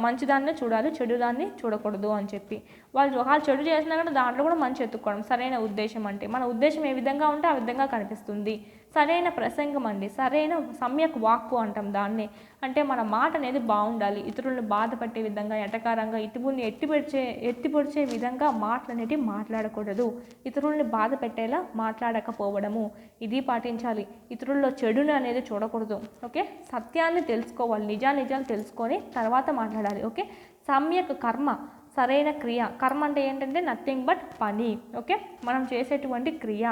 మంచిదాన్నే చూడాలి, చెడుదాన్ని చూడకూడదు అని చెప్పి. వాళ్ళు చెడు చేసినా కూడా దాంట్లో కూడా మంచి ఎత్తుక్కోవడం సరైన ఉద్దేశం. అంటే మన ఉద్దేశం ఏ విధంగా ఉంటే ఆ విధంగా కనిపిస్తుంది. సరైన ప్రసంగం అండి, సరైన సమ్యక్ వాక్కు అంటాం దాన్ని. అంటే మన మాట అనేది బాగుండాలి, ఇతరులను బాధపట్టే విధంగా, ఎటకారంగా, ఇటువుల్ని ఎత్తిపొడిచే విధంగా మాటలు అనేవి మాట్లాడకూడదు. ఇతరుల్ని బాధ పెట్టేలా మాట్లాడకపోవడము, ఇది పాటించాలి. ఇతరుల్లో చెడుని అనేది చూడకూడదు. ఓకే, సత్యాన్ని తెలుసుకోవాలి, నిజాలు తెలుసుకొని తర్వాత మాట్లాడాలి. ఓకే, సమ్యక్ కర్మ, సరైన క్రియ. కర్మ అంటే ఏంటంటే నథింగ్ బట్ పని. ఓకే, మనం చేసేటువంటి క్రియ,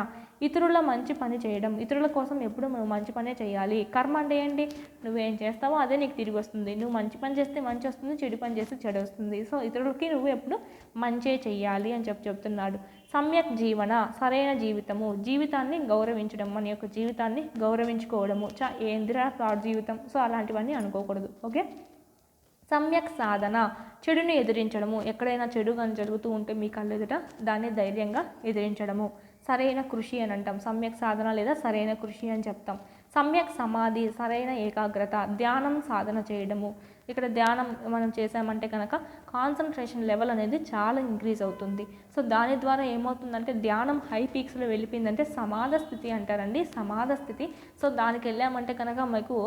ఇతరుల మంచి పని చేయడం, ఇతరుల కోసం ఎప్పుడు నువ్వు మంచి పనే చేయాలి. కర్మ అంటే ఏంటి? నువ్వేం చేస్తావో అదే నీకు తిరిగి వస్తుంది. నువ్వు మంచి పని చేస్తే మంచి వస్తుంది, చెడు పని చేస్తే చెడు వస్తుంది. సో ఇతరులకి నువ్వు ఎప్పుడు మంచే చెయ్యాలి అని చెప్తున్నాడు. సమ్యక్ జీవన, సరైన జీవితము, జీవితాన్ని గౌరవించడం, మన యొక్క జీవితాన్ని గౌరవించుకోవడము. ఏందిరా ఫ్రాడ్ జీవితం, సో అలాంటివన్నీ అనుకోకూడదు. ఓకే, సమ్యక్ సాధన, చెడుని ఎదిరించడము. ఎక్కడైనా చెడు కానీ జరుగుతూ ఉంటే మీ కళ్ళు ఎదుట దాన్ని ధైర్యంగా ఎదిరించడము. సరైన కృషి అని అంటాం, సమ్యక్ సాధన లేదా సరైన కృషి అని చెప్తాం. సమ్యక్ సమాధి, సరైన ఏకాగ్రత, ధ్యానం సాధన చేయడము. ఇక్కడ ధ్యానం మనం చేసామంటే కనుక కాన్సన్ట్రేషన్ లెవెల్ అనేది చాలా ఇంక్రీజ్ అవుతుంది. సో దాని ద్వారా ఏమవుతుందంటే ధ్యానం హై పీక్స్లో వెళ్ళిపోయిందంటే సమాధ స్థితి అంటారండి, సమాధ స్థితి. సో దానికి వెళ్ళామంటే కనుక మనకు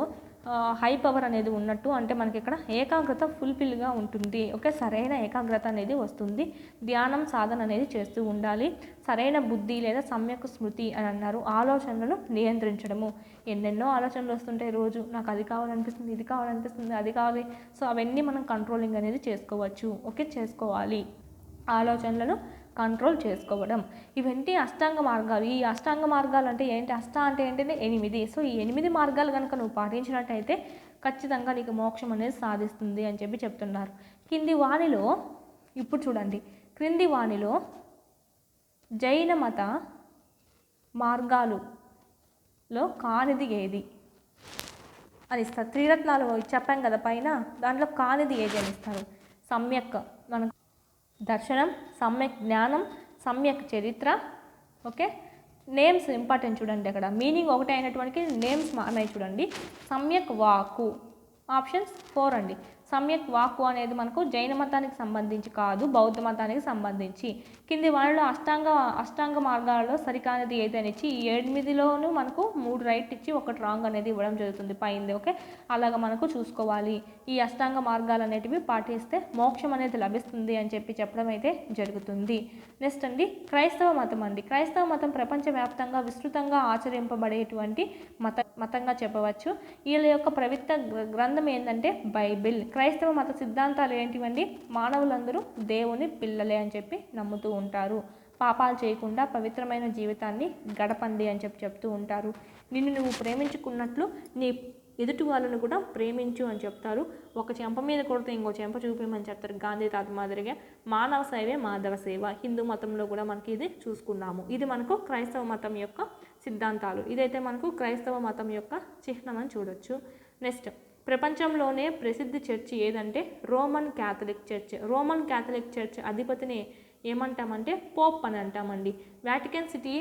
హై పవర్ అనేది ఉన్నట్టు, అంటే మనకి ఇక్కడ ఏకాగ్రత ఫుల్ఫిల్గా ఉంటుంది. ఓకే, సరైన ఏకాగ్రత అనేది వస్తుంది. ధ్యానం సాధన అనేది చేస్తూ ఉండాలి. సరైన బుద్ధి లేదా సమ్యక్ స్మృతి అని అన్నారు, ఆలోచనలను నియంత్రించడము. ఎన్నెన్నో ఆలోచనలు వస్తుంటాయి రోజు, నాకు అది కావాలనిపిస్తుంది, ఇది కావాలనిపిస్తుంది, అది కావాలి. సో అవన్నీ మనం కంట్రోలింగ్ అనేది చేసుకోవచ్చు. ఓకే, చేసుకోవాలి. ఆలోచనలను కంట్రోల్ చేసుకోవడం, ఇవన్నీ అష్టాంగ మార్గాలు. ఈ అష్టాంగ మార్గాలు అంటే ఏంటి? అంటే ఏంటంటే 8. సో ఈ 8 మార్గాలు కనుక నువ్వు పాటించినట్టయితే ఖచ్చితంగా నీకు మోక్షం అనేది సాధిస్తుంది అని చెప్పి చెప్తున్నారు. కింది వాణిలో, ఇప్పుడు చూడండి, క్రింది వాణిలో జైన మత మార్గాలులో కానిది ఏది అని ఇస్తారు. త్రిరత్నాలు చెప్పాం కదా పైన, దాంట్లో కానిది ఏది అని ఇస్తారు. సమ్యక్ మనకు దర్శనం, సమ్యక్ జ్ఞానం, సమ్యక్ చరిత్ర. ఓకే, నేమ్స్ ఇంపార్టెంట్ చూడండి, అక్కడ మీనింగ్ ఒకటే అయినటువంటి నేమ్స్ మారినాయి చూడండి. సమ్యక్ వాక్కు, ఆప్షన్స్ 4 అండి. సమ్యక్ వాక్కు అనేది మనకు జైన మతానికి సంబంధించి కాదు, బౌద్ధ మతానికి సంబంధించి. కింది వాళ్ళలో అష్టాంగ మార్గాలలో సరికానిది ఏదని ఇచ్చి ఈ 8లోనూ మనకు 3 రైట్ ఇచ్చి 1 రాంగ్ అనేది ఇవ్వడం జరుగుతుంది పైంది. ఓకే, అలాగ మనకు చూసుకోవాలి. ఈ అష్టాంగ మార్గాలు అనేటివి పాటిస్తే మోక్షం అనేది లభిస్తుంది అని చెప్పడం అయితే జరుగుతుంది. నెక్స్ట్ అండి, క్రైస్తవ మతం అండి. క్రైస్తవ మతం ప్రపంచవ్యాప్తంగా విస్తృతంగా ఆచరింపబడేటువంటి మతంగా చెప్పవచ్చు. వీళ్ళ యొక్క పవిత్ర గ్రంథం ఏంటంటే బైబిల్. క్రైస్తవ మత సిద్ధాంతాలు ఏంటివండి? మానవులందరూ దేవుని పిల్లలే అని చెప్పి నమ్ముతూ ఉంటారు. పాపాలు చేయకుండా పవిత్రమైన జీవితాన్ని గడపండి అని చెప్తూ ఉంటారు. నిన్ను నువ్వు ప్రేమించుకున్నట్లు నీ ఎదుటి వాళ్ళను కూడా ప్రేమించు అని చెప్తారు. ఒక చెంప మీద కొడితే ఇంకో చెంప చూపించమని చెప్తారు గాంధీ తాత మాదిరిగా. మానవ సేవే మాధవ సేవ. హిందూ మతంలో కూడా మనకి ఇది చూసుకున్నాము. ఇది మనకు క్రైస్తవ మతం యొక్క సిద్ధాంతాలు. ఇదైతే మనకు క్రైస్తవ మతం యొక్క చిహ్నం అని చూడొచ్చు. నెక్స్ట్, ప్రపంచంలోనే ప్రసిద్ధి చర్చి ఏదంటే Roman Catholic church. Roman Catholic church అధిపతిని ఏమంటామంటే పోప్ అని అంటామండి. వాటికన్ సిటీ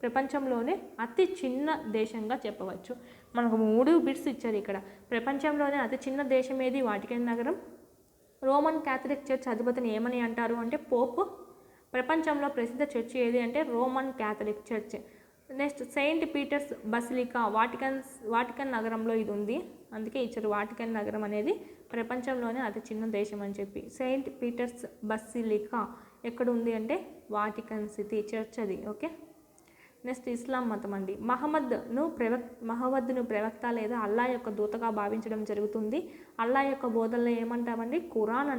ప్రపంచంలోనే అతి చిన్న దేశంగా చెప్పవచ్చు. మనకు 3 బిట్స్ ఇచ్చారు ఇక్కడ. ప్రపంచంలోనే అతి చిన్న దేశం ఏది? వాటికన్ నగరం. రోమన్ క్యాథలిక్ చర్చ్ అధిపతిని ఏమని అంటారు అంటే పోప్. ప్రపంచంలో ప్రసిద్ధ చర్చ్ ఏది అంటే Roman Catholic church. Next saint Peter's basilica Vatican నగరంలో ఇది ఉంది, అందుకే ఇచ్చారు వాటికన్ నగరం అనేది ప్రపంచంలోనే అతి చిన్న దేశం అని చెప్పి. సెయింట్ పీటర్స్ బసిలికా ఎక్కడ ఉంది అంటే వాటికన్ సిటీ చర్చ్ అది. ఓకే. నెక్స్ట్ ఇస్లాం మతం అండి. మహమ్మద్ను ప్రవక్త లేదా అల్లా యొక్క దూతగా భావించడం జరుగుతుంది. అల్లా యొక్క బోధనలో ఏమంటామండి? ఖురాన్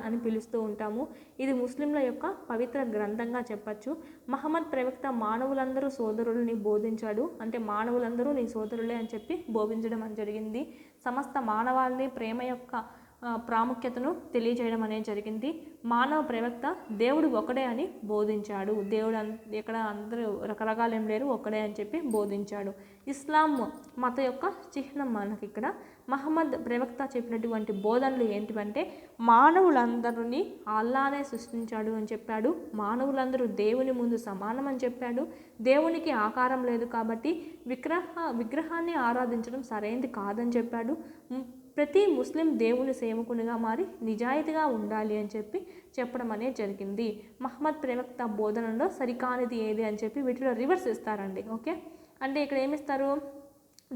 అని పిలుస్తూ ఉంటాము. ఇది ముస్లింల యొక్క పవిత్ర గ్రంథంగా చెప్పచ్చు. మహమ్మద్ ప్రవక్త మానవులందరూ సోదరుల్ని బోధించాడు, అంటే మానవులందరూ నీ సోదరులే అని చెప్పి బోధించడం అని జరిగింది. సమస్త మానవాళిని ప్రేమ యొక్క ప్రాముఖ్యతను తెలియజేయడం అనేది జరిగింది. మానవ ప్రవక్త దేవుడు ఒకడే అని బోధించాడు. దేవుడు ఇక్కడ అందరూ రకరకాలు ఏం లేరు, ఒకడే అని చెప్పి బోధించాడు. ఇస్లాం మత యొక్క చిహ్నం మనకి ఇక్కడ. మహమ్మద్ ప్రవక్త చెప్పినటువంటి బోధనలు ఏంటివంటే మానవులందరినీ అల్లానే సృష్టించాడు అని చెప్పాడు. మానవులందరూ దేవుని ముందు సమానం అని చెప్పాడు. దేవునికి ఆకారం లేదు కాబట్టి విగ్రహాన్ని ఆరాధించడం సరైనది కాదని చెప్పాడు. ప్రతి ముస్లిం దేవుని సేవకునిగా మారి నిజాయితీగా ఉండాలి అని చెప్పి చెప్పడం అనేది జరిగింది. మహమ్మద్ ప్రవక్త బోధనలో సరికానిది ఏది అని చెప్పి వీటిలో రివర్స్ ఇస్తారండి. ఓకే, అంటే ఇక్కడ ఏమిస్తారు?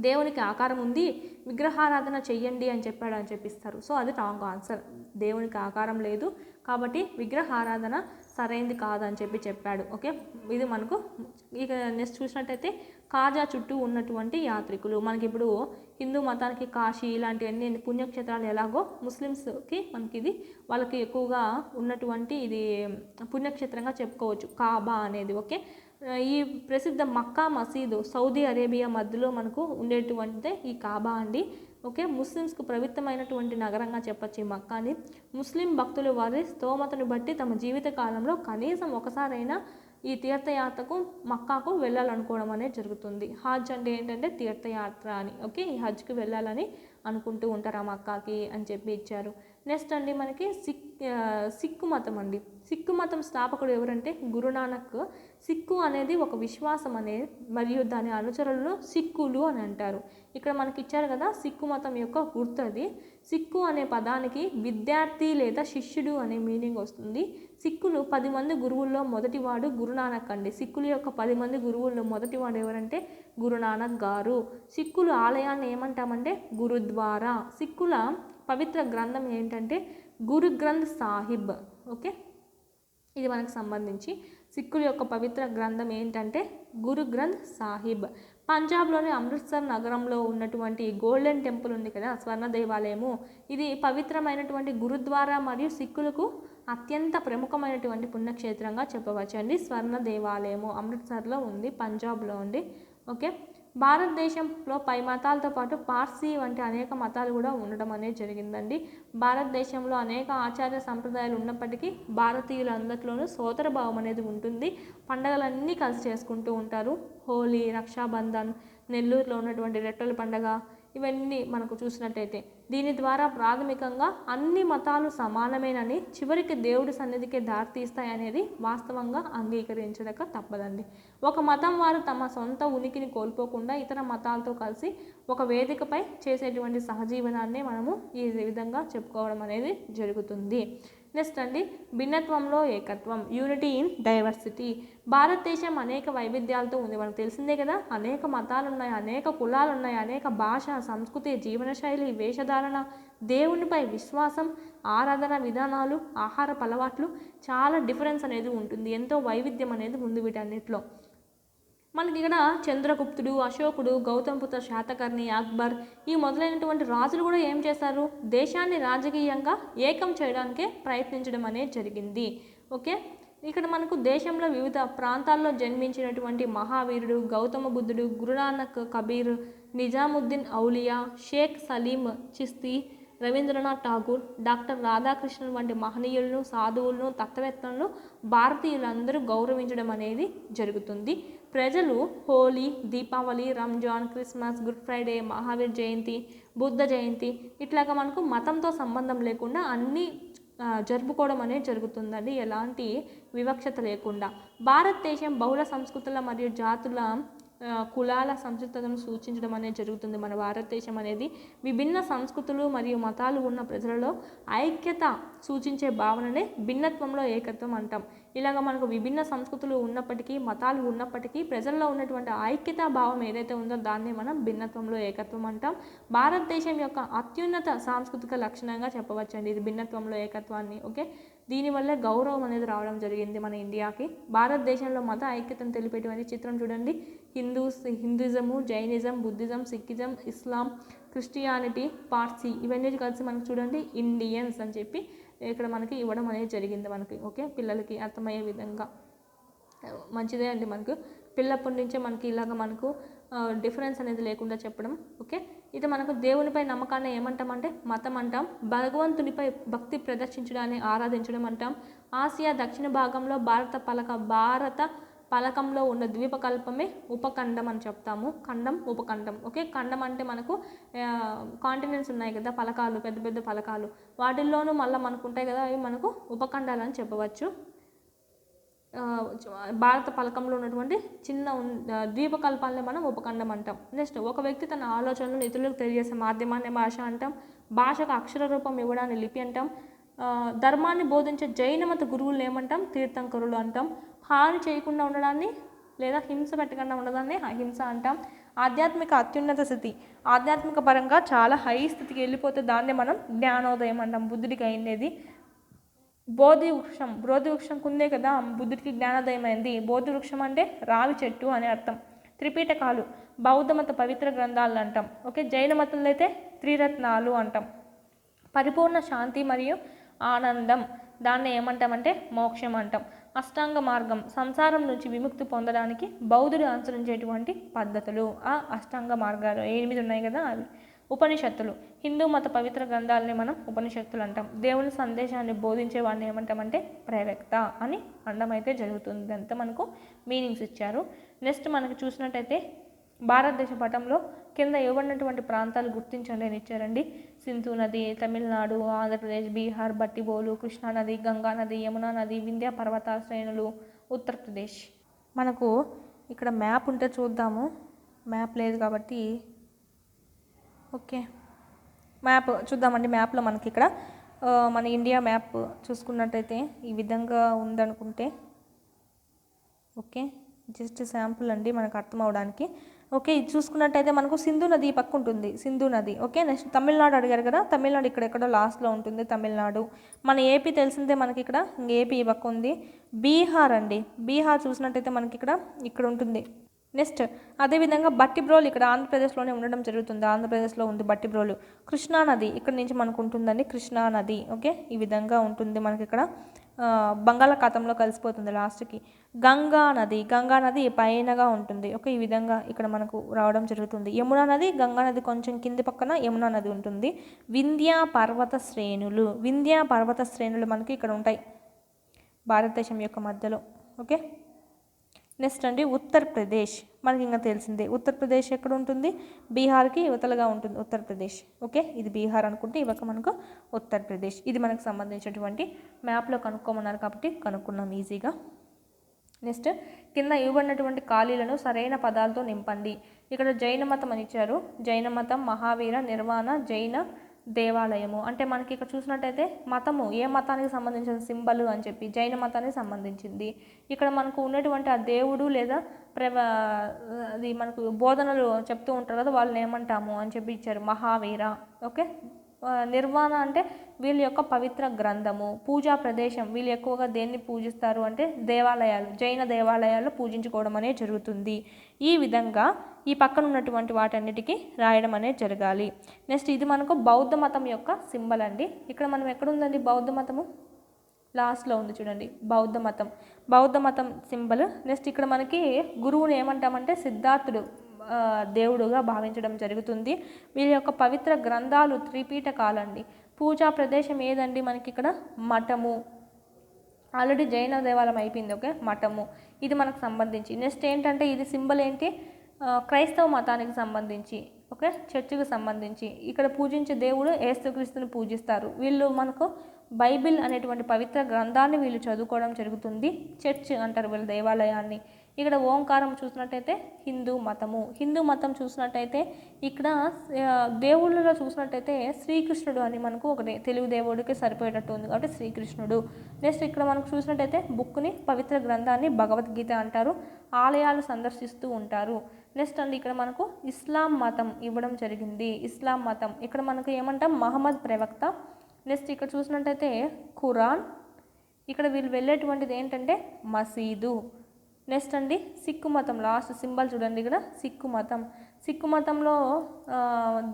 దేవునికి ఆకారం ఉంది, విగ్రహారాధన చెయ్యండి అని చెప్పాడు అని చెప్పిస్తారు. సో అది రాంగ్ ఆన్సర్. దేవునికి ఆకారం లేదు కాబట్టి విగ్రహారాధన సరైనది కాదని చెప్పి చెప్పాడు. ఓకే, ఇది మనకు. ఇక నెక్స్ట్ చూసినట్టయితే కాజా చుట్టూ ఉన్నటువంటి యాత్రికులు. మనకి ఇప్పుడు హిందూ మతానికి కాశీ ఇలాంటివన్నీ పుణ్యక్షేత్రాలు ఎలాగో ముస్లిమ్స్కి మనకి ఇది వాళ్ళకి ఎక్కువగా ఉన్నటువంటి ఇది పుణ్యక్షేత్రంగా చెప్పుకోవచ్చు కాబా అనేది. ఓకే, ఈ ప్రసిద్ధ మక్కా మసీదు సౌదీ అరేబియా మధ్యలో మనకు ఉండేటువంటిదే ఈ కాబా అండి. ఓకే, ముస్లిమ్స్కు పవిత్రమైనటువంటి నగరంగా చెప్పచ్చు ఈ మక్కాని. ముస్లిం భక్తులు వారి స్తోమతను బట్టి తమ జీవిత కాలంలో కనీసం ఒకసారైనా ఈ తీర్థయాత్రకు మక్కాకు వెళ్ళాలనుకోవడం అనేది జరుగుతుంది. హజ్ అంటే ఏంటంటే తీర్థయాత్ర అని. ఓకే, ఈ హజ్కి వెళ్ళాలని అనుకుంటూ ఉంటారు ఆ మక్కాకి అని చెప్పి ఇచ్చారు. నెక్స్ట్ అండి మనకి సిక్కు మతం అండి. సిక్కు మతం స్థాపకుడు ఎవరంటే గురునానక్. సిక్కు అనేది ఒక విశ్వాసం అనేది మరియు దాని అనుచరులను సిక్కులు అని అంటారు. ఇక్కడ మనకి ఇచ్చారు కదా సిక్కు మతం యొక్క గుర్తు అది. సిక్కు అనే పదానికి విద్యార్థి లేదా శిష్యుడు అనే మీనింగ్ వస్తుంది. సిక్కులు 10 మంది గురువుల్లో మొదటివాడు గురునానక్ అండి. సిక్కుల యొక్క 10 మంది గురువుల్లో మొదటివాడు ఎవరంటే గురునానక్ గారు. సిక్కులు ఆలయాన్ని ఏమంటామంటే గురుద్వారా. సిక్కుల పవిత్ర గ్రంథం ఏంటంటే గురు గ్రంథ్ సాహిబ్. ఓకే, ఇది మనకు సంబంధించి సిక్కుల యొక్క పవిత్ర గ్రంథం ఏంటంటే గురు గ్రంథ్ సాహిబ్. పంజాబ్లోని అమృత్సర్ నగరంలో ఉన్నటువంటి గోల్డెన్ టెంపుల్ ఉంది కదా, స్వర్ణ దేవాలయము, ఇది పవిత్రమైనటువంటి గురుద్వారా మరియు సిక్కులకు అత్యంత ప్రముఖమైనటువంటి పుణ్యక్షేత్రంగా చెప్పవచ్చు అండి. స్వర్ణ దేవాలయము అమృత్సర్లో ఉంది, పంజాబ్లో ఉంది. ఓకే, భారతదేశంలో పై మతాలతో పాటు పార్సీ వంటి అనేక మతాలు కూడా ఉండడం అనేది జరిగిందండి. భారతదేశంలో అనేక ఆచార్య సంప్రదాయాలు ఉన్నప్పటికీ భారతీయులందరిలోనూ సోదర భావం అనేది ఉంటుంది. పండగలన్నీ కలిసి చేసుకుంటూ ఉంటారు. హోలీ, రక్షాబంధన్, నెల్లూరులో ఉన్నటువంటి రెట్టల పండగ, ఇవన్నీ మనకు చూసినట్టయితే దీని ద్వారా ప్రాథమికంగా అన్ని మతాలు సమానమేనని చివరికి దేవుడి సన్నిధికే దారితీస్తాయనేది వాస్తవంగా అంగీకరించడక తప్పదండి. ఒక మతం వారు తమ సొంత ఉనికిని కోల్పోకుండా ఇతర మతాలతో కలిసి ఒక వేదికపై చేసేటువంటి సహజీవనాన్ని మనము ఈ విధంగా చెప్పుకోవడం అనేది జరుగుతుంది. నెక్స్ట్ అండి భిన్నత్వంలో ఏకత్వం, యూనిటీ ఇన్ డైవర్సిటీ. భారతదేశం అనేక వైవిధ్యాలతో ఉంది, మనకు తెలిసిందే కదా. అనేక మతాలు ఉన్నాయి, అనేక కులాలు ఉన్నాయి, అనేక భాష, సంస్కృతి, జీవనశైలి, వేషధారణ, దేవునిపై విశ్వాసం, ఆరాధన విధానాలు, ఆహారపు అలవాట్లు, చాలా డిఫరెన్స్ అనేది ఉంటుంది. ఎంతో వైవిధ్యం అనేది ఉంది వీటన్నిటిలో. మనకి ఇక్కడ చంద్రగుప్తుడు, అశోకుడు, గౌతమపుత్ర శాతకర్ణి, అక్బర్ ఈ మొదలైనటువంటి రాజులు కూడా ఏం చేశారు? దేశాన్ని రాజకీయంగా ఏకం చేయడానికే ప్రయత్నించడం అనేది జరిగింది. ఓకే, ఇక్కడ మనకు దేశంలో వివిధ ప్రాంతాల్లో జన్మించినటువంటి మహావీరుడు గౌతమ బుద్ధుడు, గురునానక్, కబీర్, నిజాముద్దీన్ ఔలియా, షేక్ సలీం చిస్తీ, రవీంద్రనాథ్ ఠాగూర్, డాక్టర్ రాధాకృష్ణన్ వంటి మహనీయులను, సాధువులను, తత్వవేత్తలను భారతీయులందరూ గౌరవించడం అనేది జరుగుతుంది. ప్రజలు Holi, Deepavali, Ramzan, Christmas, good Friday, Mahavir Jayanti, Buddha Jayanti ఇట్లాగా మనకు మతంతో సంబంధం లేకుండా అన్ని జరుపుకోవడం అనేది జరుగుతుందండి, ఎలాంటి వివక్షత లేకుండా. భారతదేశం బహుళ సంస్కృతుల మరియు జాతుల కులాల సంస్కృతులను సూచించడం అనేది జరుగుతుంది. మన భారతదేశం అనేది విభిన్న సంస్కృతులు మరియు మతాలు ఉన్న ప్రజలలో ఐక్యత సూచించే భావననే భిన్నత్వంలో ఏకత్వం అంటాం. ఇలాగ మనకు విభిన్న సంస్కృతులు ఉన్నప్పటికీ, మతాలు ఉన్నప్పటికీ ప్రజల్లో ఉన్నటువంటి ఐక్యతా భావం ఏదైతే ఉందో దాన్ని మనం భిన్నత్వంలో ఏకత్వం అంటాం. భారతదేశం యొక్క అత్యున్నత సాంస్కృతిక లక్షణంగా చెప్పవచ్చండి ఇది భిన్నత్వంలో ఏకత్వాన్ని. ఓకే, దీనివల్ల గౌరవం అనేది రావడం జరిగింది మన ఇండియాకి. భారతదేశంలో మత ఐక్యతను తెలిపేటువంటి చిత్రం చూడండి. హిందూయిజము, జైనిజం, బుద్ధిజం, సిక్కిజం, ఇస్లాం, క్రిస్టియానిటీ, పార్సీ ఇవన్నీ కలిసి మనకు చూడండి ఇండియన్స్ అని చెప్పి ఇక్కడ మనకి ఇవ్వడం అనేది జరిగింది మనకి. ఓకే, పిల్లలకి అర్థమయ్యే విధంగా మంచిదే అండి. మనకు పిల్లప్పటి నుంచే మనకి ఇలాగ మనకు డిఫరెన్స్ అనేది లేకుండా చెప్పడం. ఓకే, ఇది మనకు దేవునిపై నమ్మకాన్ని ఏమంటామంటే మతం అంటాం. భగవంతునిపై భక్తి ప్రదర్శించడాన్ని ఆరాధించడం అంటాం. ఆసియా దక్షిణ భాగంలో భారత పలకంలో ఉన్న ద్వీపకల్పమే ఉపఖండం అని చెప్తాము. ఖండం, ఉపఖండం. ఓకే, ఖండం అంటే మనకు కాంటినెంట్స్ ఉన్నాయి కదా, పలకాలు, పెద్ద పెద్ద పలకాలు, వాటిల్లోనూ మళ్ళీ మనకు ఉంటాయి కదా, అవి మనకు ఉపఖండాలు అని చెప్పవచ్చు. భారత పలకంలో ఉన్నటువంటి చిన్న ద్వీపకల్పాలనే మనం ఉపఖండం అంటాం. నెక్స్ట్, ఒక వ్యక్తి తన ఆలోచనలను ఇతరులకు తెలియజేసే మాధ్యమాన్ని భాష అంటాం. భాషకు అక్షర రూపం ఇవ్వడాన్ని లిపి అంటాం. ధర్మాన్ని బోధించే జైన మత గురువులను ఏమంటాం? తీర్థంకరులు అంటాం. హాని చేయకుండా ఉండడాన్ని లేదా హింస పెట్టకుండా ఉండడాన్ని అహింస అంటాం. ఆధ్యాత్మిక అత్యున్నత స్థితి, ఆధ్యాత్మిక పరంగా చాలా హై స్థితికి వెళ్ళిపోతే దాన్ని మనం జ్ఞానోదయం అంటాం. బుద్ధుడికి అయినది బోధి వృక్షం కుందే కదా బుద్ధుడికి జ్ఞానోదయం అయింది. బోధి వృక్షం అంటే రావి చెట్టు అని అర్థం. త్రిపీఠకాలు బౌద్ధ మత పవిత్ర గ్రంథాలు అంటాం. ఓకే, జైన మతంలో అయితే త్రిరత్నాలు అంటాం. పరిపూర్ణ శాంతి మరియు ఆనందం, దాన్ని ఏమంటామంటే మోక్షం అంటాం. అష్టాంగ మార్గం, సంసారం నుంచి విముక్తి పొందడానికి బౌద్ధుడు అనుసరించేటువంటి పద్ధతులు, ఆ అష్టాంగ మార్గాలు 8 ఉన్నాయి కదా అవి. ఉపనిషత్తులు, హిందూ మత పవిత్ర గ్రంథాలని మనం ఉపనిషత్తులు అంటాం. దేవుని సందేశాన్ని బోధించే వాడిని ఏమంటామంటే ప్రవక్త అని అనడం అయితే జరుగుతుంది. అంతా మనకు మీనింగ్స్ ఇచ్చారు. నెక్స్ట్ మనకి చూసినట్టయితే భారతదేశ పటంలో కింద ఇవ్వబడినటువంటి ప్రాంతాలు గుర్తించండి అని ఇచ్చారండి. సింధు నది, తమిళనాడు, ఆంధ్రప్రదేశ్, బీహార్, బట్టిబోలు, కృష్ణా నది, గంగా నది, యమునా నది, వింధ్య పర్వత శ్రేణులు, ఉత్తరప్రదేశ్. మనకు ఇక్కడ మ్యాప్ ఉంటే చూద్దాము. మ్యాప్ లేదు కాబట్టి ఓకే, మ్యాప్ చూద్దామండి. మ్యాప్లో మనకి ఇక్కడ మన ఇండియా మ్యాప్ చూసుకున్నట్టయితే ఈ విధంగా ఉందనుకుంటే, ఓకే, జస్ట్ శాంపుల్ అండి మనకు అర్థం అవడానికి. ఓకే, ఇది చూసుకున్నట్టయితే మనకు సింధు నది ఈ పక్క ఉంటుంది, సింధు నది. ఓకే, నెక్స్ట్ తమిళనాడు అడిగారు కదా, తమిళనాడు ఇక్కడెక్కడో లాస్ట్లో ఉంటుంది తమిళనాడు. మన ఏపీ తెలిసిందే మనకి ఇక్కడ, ఏపీ ఈ పక్క ఉంది. బీహార్ అండి, బీహార్ చూసినట్టయితే మనకి ఇక్కడ ఉంటుంది. నెక్స్ట్ అదేవిధంగా బట్టిబ్రోలు ఇక్కడ ఆంధ్రప్రదేశ్లోనే ఉండడం జరుగుతుంది. ఆంధ్రప్రదేశ్లో ఉంది బట్టిబ్రోలు. కృష్ణా నది ఇక్కడ నుంచి మనకు ఉంటుందండి, కృష్ణా నది. ఓకే, ఈ విధంగా ఉంటుంది మనకి ఇక్కడ, బంగాళాఖాతంలో కలిసిపోతుంది లాస్ట్కి. గంగా నది పైనగా ఉంటుంది. ఓకే, ఈ విధంగా ఇక్కడ మనకు రావడం జరుగుతుంది. యమునా నది, గంగా నది కొంచెం కింది పక్కన యమునా నది ఉంటుంది. వింధ్య పర్వత శ్రేణులు మనకి ఇక్కడ ఉంటాయి భారతదేశం యొక్క మధ్యలో. ఓకే, నెక్స్ట్ అండి ఉత్తరప్రదేశ్, మనకి ఇంకా తెలిసిందే. ఉత్తరప్రదేశ్ ఎక్కడ ఉంటుంది? బీహార్కి యువతలుగా ఉంటుంది ఉత్తరప్రదేశ్. ఓకే, ఇది బీహార్ అనుకుంటే ఇవక మనకు ఉత్తరప్రదేశ్. ఇది మనకు సంబంధించినటువంటి మ్యాప్లో కనుక్కోమన్నారు కాబట్టి కనుక్కున్నాం ఈజీగా. నెక్స్ట్ కింద ఇవ్వబడినటువంటి ఖాళీలను సరైన పదాలతో నింపండి. ఇక్కడ జైన మతం అని ఇచ్చారు. జైన మతం, మహావీర, నిర్వాణ జైన దేవాలయము. అంటే మనకి ఇక్కడ చూసినట్టయితే మతము ఏ మతానికి సంబంధించిన సింబల్ అని చెప్పి జైన మతానికి సంబంధించింది. ఇక్కడ మనకు ఉన్నటువంటి ఆ దేవుడు లేదా అది మనకు బోధనలు చెప్తూ ఉంటారు కదా, వాళ్ళని ఏమంటాము అని చెప్పి ఇచ్చారు, మహావీర. ఓకే, నిర్వాణ అంటే వీళ్ళ యొక్క పవిత్ర గ్రంథము. పూజా ప్రదేశం, వీళ్ళు ఎక్కువగా దేన్ని పూజిస్తారు అంటే దేవాలయాలు, జైన దేవాలయాల్లో పూజించుకోవడం అనేది జరుగుతుంది. ఈ విధంగా ఈ పక్కన ఉన్నటువంటి వాటన్నిటికీ రాయడం అనేది జరగాలి. నెక్స్ట్ ఇది మనకు బౌద్ధ మతం యొక్క సింబల్ అండి. ఇక్కడ మనం ఎక్కడుందండి బౌద్ధ మతము? లాస్ట్లో ఉంది చూడండి, బౌద్ధ మతం సింబల్. నెక్స్ట్ ఇక్కడ మనకి గురువుని ఏమంటామంటే సిద్ధార్థుడు దేవుడుగా భావించడం జరుగుతుంది. వీళ్ళ యొక్క పవిత్ర గ్రంథాలు త్రిపీఠకాలండి. పూజా ప్రదేశం ఏదండి మనకి ఇక్కడ? మఠము. ఆల్రెడీ జైన దేవాలయం అయిపోయింది. ఓకే, మఠము ఇది మనకు సంబంధించి. నెక్స్ట్ ఏంటంటే ఇది సింబల్ ఏంటి? క్రైస్తవ మతానికి సంబంధించి. ఓకే, చర్చికి సంబంధించి ఇక్కడ పూజించే దేవుడు యేసుక్రీస్తుని పూజిస్తారు. వీళ్ళు మనకు బైబిల్ అనేటువంటి పవిత్ర గ్రంథాన్ని వీళ్ళు చదువుకోవడం జరుగుతుంది. చర్చ్ అంటారు వీళ్ళ దేవాలయాన్ని. ఇక్కడ ఓంకారం చూసినట్టయితే హిందూ మతము. హిందూ మతం చూసినట్టయితే ఇక్కడ దేవుళ్ళలో చూసినట్టయితే శ్రీకృష్ణుడు అని మనకు ఒకటి తెలుగు దేవుడికి సరిపోయేటట్టు ఉంది కాబట్టి శ్రీకృష్ణుడు. నెక్స్ట్ ఇక్కడ మనకు చూసినట్టయితే బుక్ని పవిత్ర గ్రంథాన్ని భగవద్గీత అంటారు. ఆలయాలు సందర్శిస్తూ ఉంటారు. నెక్స్ట్ అండి ఇక్కడ మనకు ఇస్లాం మతం ఇవ్వడం జరిగింది. ఇస్లాం మతం ఇక్కడ మనకు ఏమంటాం మహమ్మద్ ప్రవక్త. నెక్స్ట్ ఇక్కడ చూసినట్టయితే ఖురాన్. ఇక్కడ వీళ్ళు వెళ్ళేటువంటిది ఏంటంటే మసీదు. నెక్స్ట్ అండి సిక్కు మతం, లాస్ట్ సింబల్ చూడండి ఇక్కడ సిక్కు మతం. సిక్కు మతంలో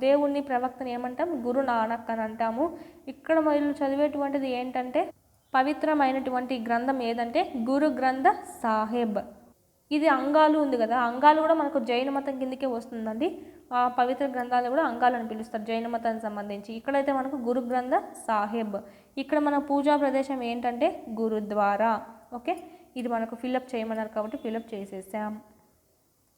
దేవుణ్ణి ప్రవక్తని ఏమంటాం గురు నానక్ అని అంటాము. ఇక్కడ వీళ్ళు చదివేటువంటిది ఏంటంటే పవిత్రమైనటువంటి గ్రంథం ఏదంటే గురు గ్రంథ సాహెబ్. ఇది అంగాలు ఉంది కదా, అంగాలు కూడా మనకు జైన మతం కిందకే వస్తుందండి. ఆ పవిత్ర గ్రంథాలు కూడా అంగాలు అని పిలుస్తారు జైన మతానికి సంబంధించి. ఇక్కడైతే మనకు గురు గ్రంథ సాహెబ్. ఇక్కడ మన పూజా ప్రదేశం ఏంటంటే గురుద్వారా. ఓకే, ఇది మనకు ఫిల్అప్ చేయమన్నారు కాబట్టి ఫిల్అప్ చేసేసాం.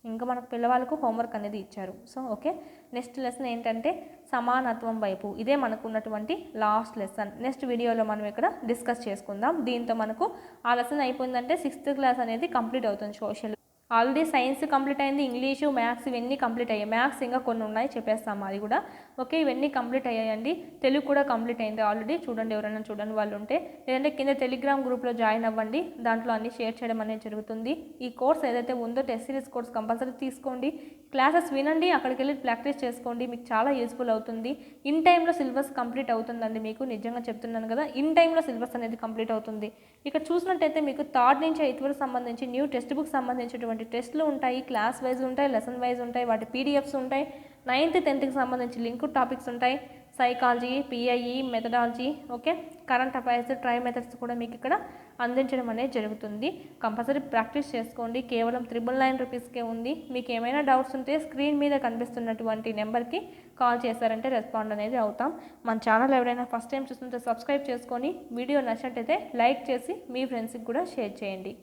ఇంకా మనకు పిల్లవాళ్ళకు హోంవర్క్ అనేది ఇచ్చారు. సో ఓకే, నెక్స్ట్ లెసన్ ఏంటంటే సమానత్వం వైపు. ఇదే మనకు ఉన్నటువంటి లాస్ట్ లెసన్. నెక్స్ట్ వీడియోలో మనం ఇక్కడ డిస్కస్ చేసుకుందాం. దీంతో మనకు ఆ లెసన్ అయిపోయిందంటే 6th క్లాస్ అనేది కంప్లీట్ అవుతుంది. సోషల్ ఆల్రెడీ సైన్స్ కంప్లీట్ అయింది, ఇంగ్లీషు మ్యాథ్స్ ఇవన్నీ కంప్లీట్ అయ్యాయి. మ్యాథ్స్ ఇంకా కొన్ని ఉన్నాయి చెప్పేస్తాము అది కూడా. ఓకే, ఇవన్నీ కంప్లీట్ అయ్యాయండి. తెలుగు కూడా కంప్లీట్ అయింది ఆల్రెడీ. చూడండి, ఎవరైనా చూడండి వాళ్ళు ఉంటే, లేదంటే కింద టెలిగ్రామ్ గ్రూప్లో జాయిన్ అవ్వండి. దాంట్లో అన్ని షేర్ చేయడం అనేది జరుగుతుంది. ఈ కోర్స్ ఏదైతే ఉందో టెస్ట్ సిరీస్ కోర్స్ కంపల్సరీ తీసుకోండి. క్లాసెస్ వినండి, అక్కడికి వెళ్ళి ప్రాక్టీస్ చేసుకోండి. మీకు చాలా యూస్ఫుల్ అవుతుంది. ఇన్ టైంలో సిలబస్ కంప్లీట్ అవుతుందండి. మీకు నిజంగా చెప్తున్నాను కదా, ఇన్ టైంలో సిలబస్ అనేది కంప్లీట్ అవుతుంది. ఇక్కడ చూసినట్టయితే మీకు 3rd నుంచి 8th వరకు సంబంధించి న్యూ టెక్స్ట్ బుక్ సంబంధించినటువంటి టెస్ట్లు ఉంటాయి, క్లాస్ వైజ్ ఉంటాయి, లెసన్ వైజ్ ఉంటాయి, వాటి పీడిఎఫ్స్ ఉంటాయి. 9th 10th సంబంధించి లింక్ టాపిక్స్ ఉంటాయి. Psychology, PIE, methodology, okay, current affairs, try methods కూడా మీకు ఇక్కడ అందించడం అనేది జరుగుతుంది. కంపల్సరీ ప్రాక్టీస్ చేసుకోండి. కేవలం 999 రూపీస్కే ఉంది. మీకు ఏమైనా డౌట్స్ ఉంటే స్క్రీన్ మీద కనిపిస్తున్నటువంటి నెంబర్కి కాల్ చేశారంటే రెస్పాండ్ అనేది అవుతాం. మన ఛానల్ ఎవరైనా ఫస్ట్ టైం చూస్తుంటే సబ్స్క్రైబ్ చేసుకొని వీడియో నచ్చినట్టయితే లైక్ చేసి మీ ఫ్రెండ్స్కి కూడా షేర్ చేయండి.